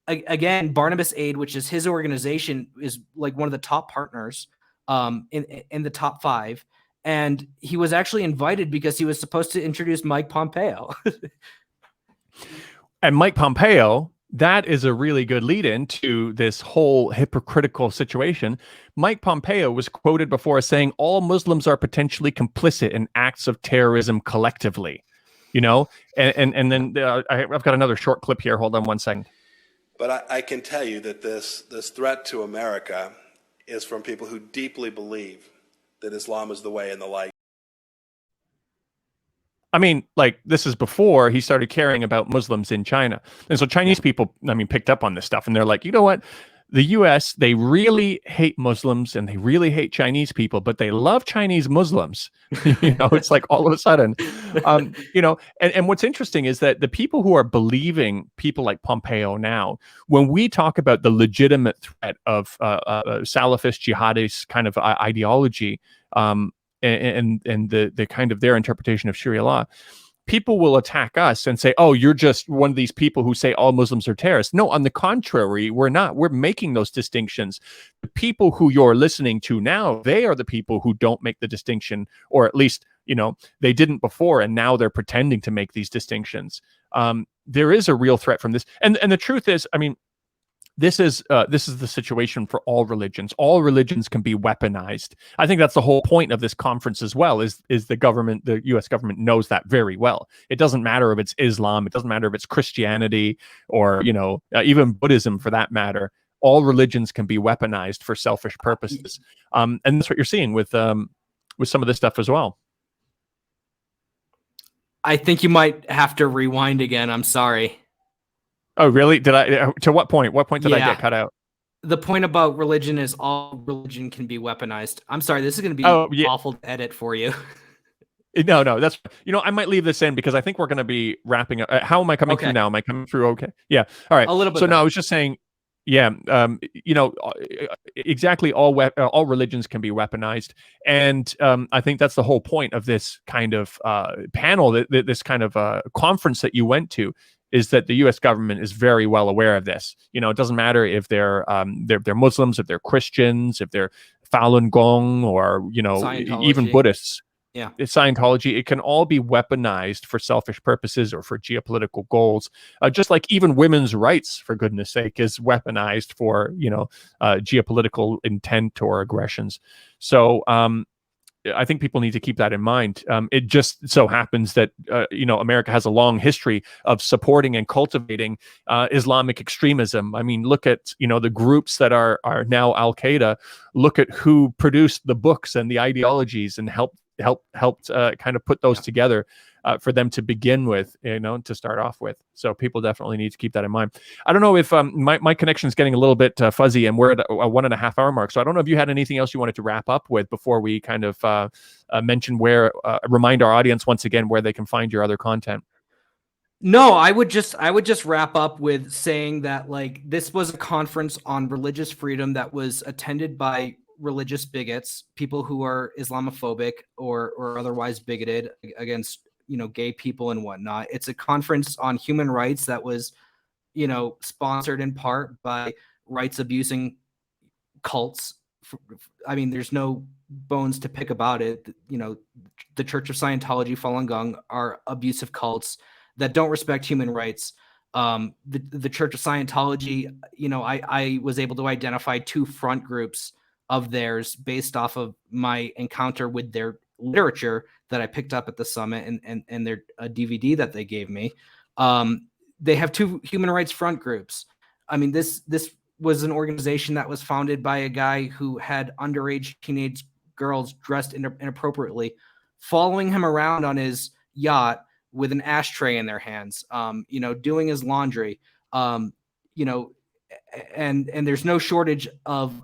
Again, Barnabas Aid, which is his organization, is like one of the top partners in the top 5. And he was actually invited because he was supposed to introduce Mike Pompeo. And Mike Pompeo, that is a really good lead-in to this whole hypocritical situation. Mike Pompeo was quoted before as saying, all Muslims are potentially complicit in acts of terrorism collectively. And then I've got another short clip here. Hold on one second. But I can tell you that this threat to America is from people who deeply believe that Islam is the way and the light. I mean, like, this is before he started caring about Muslims in China. And so Chinese people, picked up on this stuff, and they're like, you know what? The U.S., they really hate Muslims and they really hate Chinese people, but they love Chinese Muslims. It's like all of a sudden, and what's interesting is that the people who are believing people like Pompeo now, when we talk about the legitimate threat of Salafist jihadist kind of ideology, and the kind of their interpretation of Sharia law, people will attack us and say, oh, you're just one of these people who say all Muslims are terrorists. No, on the contrary, we're not. We're making those distinctions. The people who you're listening to now, they are the people who don't make the distinction, or at least, they didn't before, and now they're pretending to make these distinctions. There is a real threat from this. And the truth is, this is the situation for all religions. All religions can be weaponized. I think that's the whole point of this conference as well, is the U.S. government knows that very well. It doesn't matter if it's Islam, it doesn't matter if it's Christianity, or, even Buddhism for that matter. All religions can be weaponized for selfish purposes. And that's what you're seeing with some of this stuff as well. I think you might have to rewind again. I'm sorry. Oh, really? Did I? To what point? What point did I get cut out? The point about religion is all religion can be weaponized. I'm sorry. This is going to be awful to edit for you. No, that's, I might leave this in because I think we're going to be wrapping up. How am I coming through now? Am I coming through okay? Yeah. All right. A little bit. So no, I was just saying, exactly all religions can be weaponized. And I think that's the whole point of this kind of panel, this kind of conference that you went to, is that the U.S. government is very well aware of this. It doesn't matter if they're Muslims, if they're Christians, if they're Falun Gong, or even Buddhists. Yeah, Scientology. It can all be weaponized for selfish purposes or for geopolitical goals. Just like even women's rights, for goodness sake, is weaponized for geopolitical intent or aggressions. So I think people need to keep that in mind. It just so happens that, America has a long history of supporting and cultivating Islamic extremism. I mean, look at, the groups that are now Al-Qaeda. Look at who produced the books and the ideologies and helped kind of put those together for them to begin with, to start off with. So people definitely need to keep that in mind. I don't know if my connection is getting a little bit fuzzy, and we're at a 1.5 hour mark. So I don't know if you had anything else you wanted to wrap up with before we kind of mention remind our audience once again where they can find your other content. No, I would just wrap up with saying that, like, this was a conference on religious freedom that was attended by religious bigots, people who are Islamophobic or otherwise bigoted against gay people and whatnot. It's a conference on human rights that was sponsored in part by rights abusing cults. I mean, there's no bones to pick about it. You know, the Church of Scientology, Falun Gong are abusive cults that don't respect human rights. The Church of Scientology, you know, I was able to identify 2 front groups of theirs based off of my encounter with their literature that I picked up at the summit and their DVD that they gave me. They have 2 human rights front groups. I mean, this was an organization that was founded by a guy who had underage teenage girls dressed inappropriately, following him around on his yacht with an ashtray in their hands, you know, doing his laundry, you know, and there's no shortage of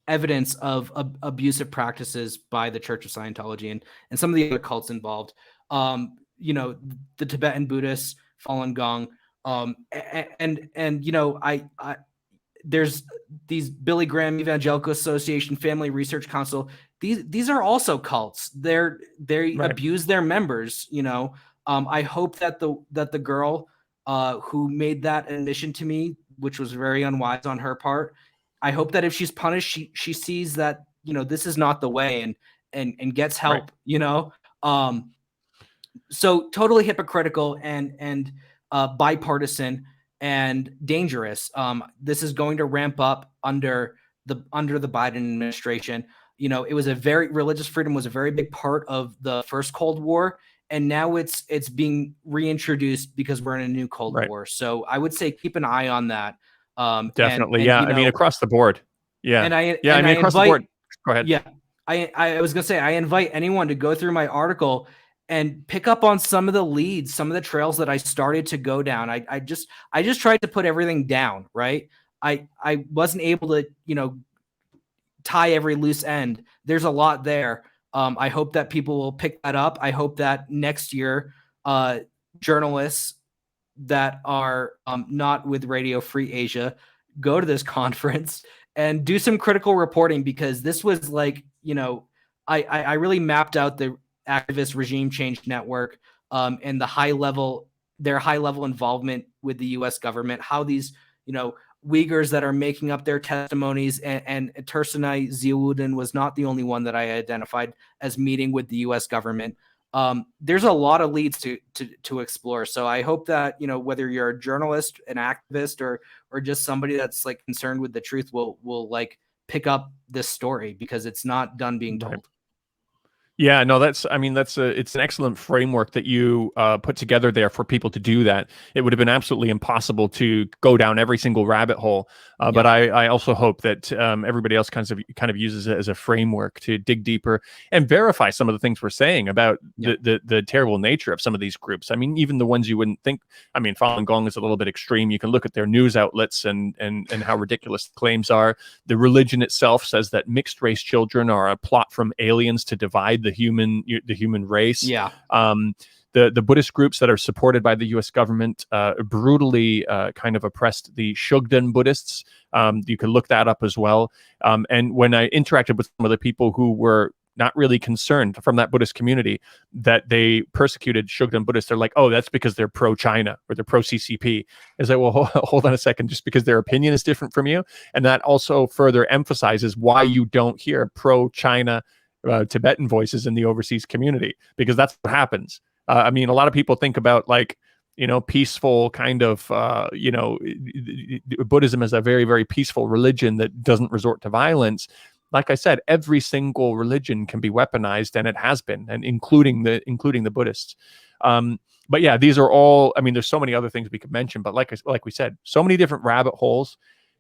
evidence of abusive practices by the Church of Scientology and some of the other cults involved. You know, the Tibetan Buddhists, Falun Gong, and you know, I there's these Billy Graham Evangelical Association, Family Research Council. These are also cults. They right. abuse their members. You know, I hope that the girl who made that admission to me, which was very unwise on her part, I hope that if she's punished, she sees that, you know, this is not the way and gets help. Right. You know, so totally hypocritical and bipartisan and dangerous. This is going to ramp up under the Biden administration. You know, religious freedom was a very big part of the first Cold War, and now it's being reintroduced because we're in a new Cold War. So I would say keep an eye on that. Definitely, yeah. You know, I mean, across the board, yeah. And I mean, across the board. Go ahead. Yeah, I was gonna say I invite anyone to go through my article and pick up on some of the leads, some of the trails that I started to go down. I just tried to put everything down, right? I wasn't able to, you know, tie every loose end. There's a lot there. I hope that people will pick that up. I hope that next year, journalists that are not with Radio Free Asia go to this conference and do some critical reporting, because this was like, you know, I really mapped out the activist regime change network and their high level involvement with the U.S. government, how these, you know, Uyghurs that are making up their testimonies, and Tursunay Ziauddin was not the only one that I identified as meeting with the U.S. government. There's a lot of leads to explore. So I hope that, you know, whether you're a journalist, an activist, or just somebody that's like concerned with the truth will like pick up this story, because it's not done being told. Yeah, no, it's an excellent framework that you put together there for people to do that. It would have been absolutely impossible to go down every single rabbit hole. But I also hope that everybody else kind of uses it as a framework to dig deeper and verify some of the things we're saying about the terrible nature of some of these groups. I mean, even the ones you wouldn't think. I mean, Falun Gong is a little bit extreme. You can look at their news outlets and how ridiculous the claims are. The religion itself says that mixed race children are a plot from aliens to divide the human race. Yeah. The Buddhist groups that are supported by the U.S. government brutally kind of oppressed the Shugden Buddhists. You can look that up as well. And when I interacted with some of the people who were not really concerned from that Buddhist community that they persecuted Shugden Buddhists, they're like, oh, that's because they're pro-China or they're pro-CCP. Is like, well, hold on a second, just because their opinion is different from you. And that also further emphasizes why you don't hear pro-China Tibetan voices in the overseas community, because that's what happens. I mean, a lot of people think about, like, you know, peaceful kind of, you know, Buddhism is a very, very peaceful religion that doesn't resort to violence. Like I said, every single religion can be weaponized, and it has been, and including the Buddhists. But yeah, these are all, I mean, there's so many other things we could mention, but like we said, so many different rabbit holes.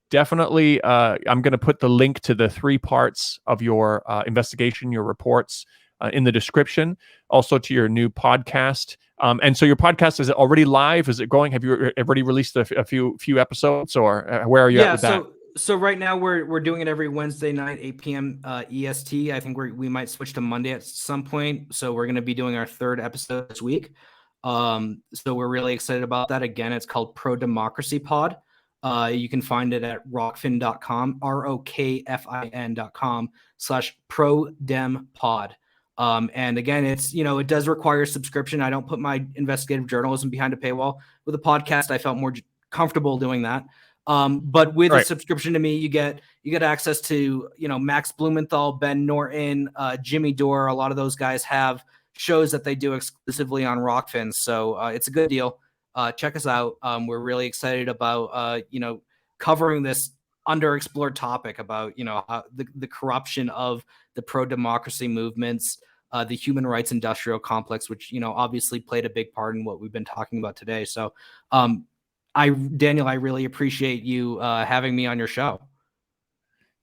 Definitely, I'm going to put the link to the 3 parts of your investigation, your reports, in the description. Also to your new podcast. And so your podcast, is it already live? Is it going? Have you already released a few episodes, or where are you at with that? So right now we're doing it every Wednesday night, 8 p.m. EST. I think we might switch to Monday at some point. So we're going to be doing our 3rd episode this week. So we're really excited about that. Again, it's called Pro Democracy Pod. You can find it at rockfin.com, ROKFIN.com/prodempod. And again, it's, you know, it does require subscription. I don't put my investigative journalism behind a paywall. With a podcast, I felt more comfortable doing that. But with a Right. subscription to me, you get access to, Max Blumenthal, Ben Norton, Jimmy Dore. A lot of those guys have shows that they do exclusively on Rockfin. So it's a good deal. Check us out. We're really excited about, covering this underexplored topic about, how the corruption of the pro-democracy movements, the human rights industrial complex, which, obviously played a big part in what we've been talking about today. So, Daniel, I really appreciate you having me on your show.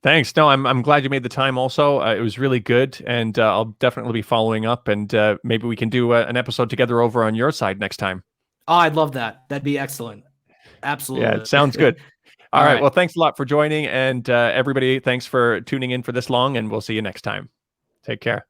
Thanks. No, I'm glad you made the time also. It was really good, and I'll definitely be following up, and maybe we can do an episode together over on your side next time. Oh, I'd love that. That'd be excellent. Absolutely. Yeah, it sounds good. All All right. right. Well, thanks a lot for joining, and everybody, thanks for tuning in for this long, and we'll see you next time. Take care.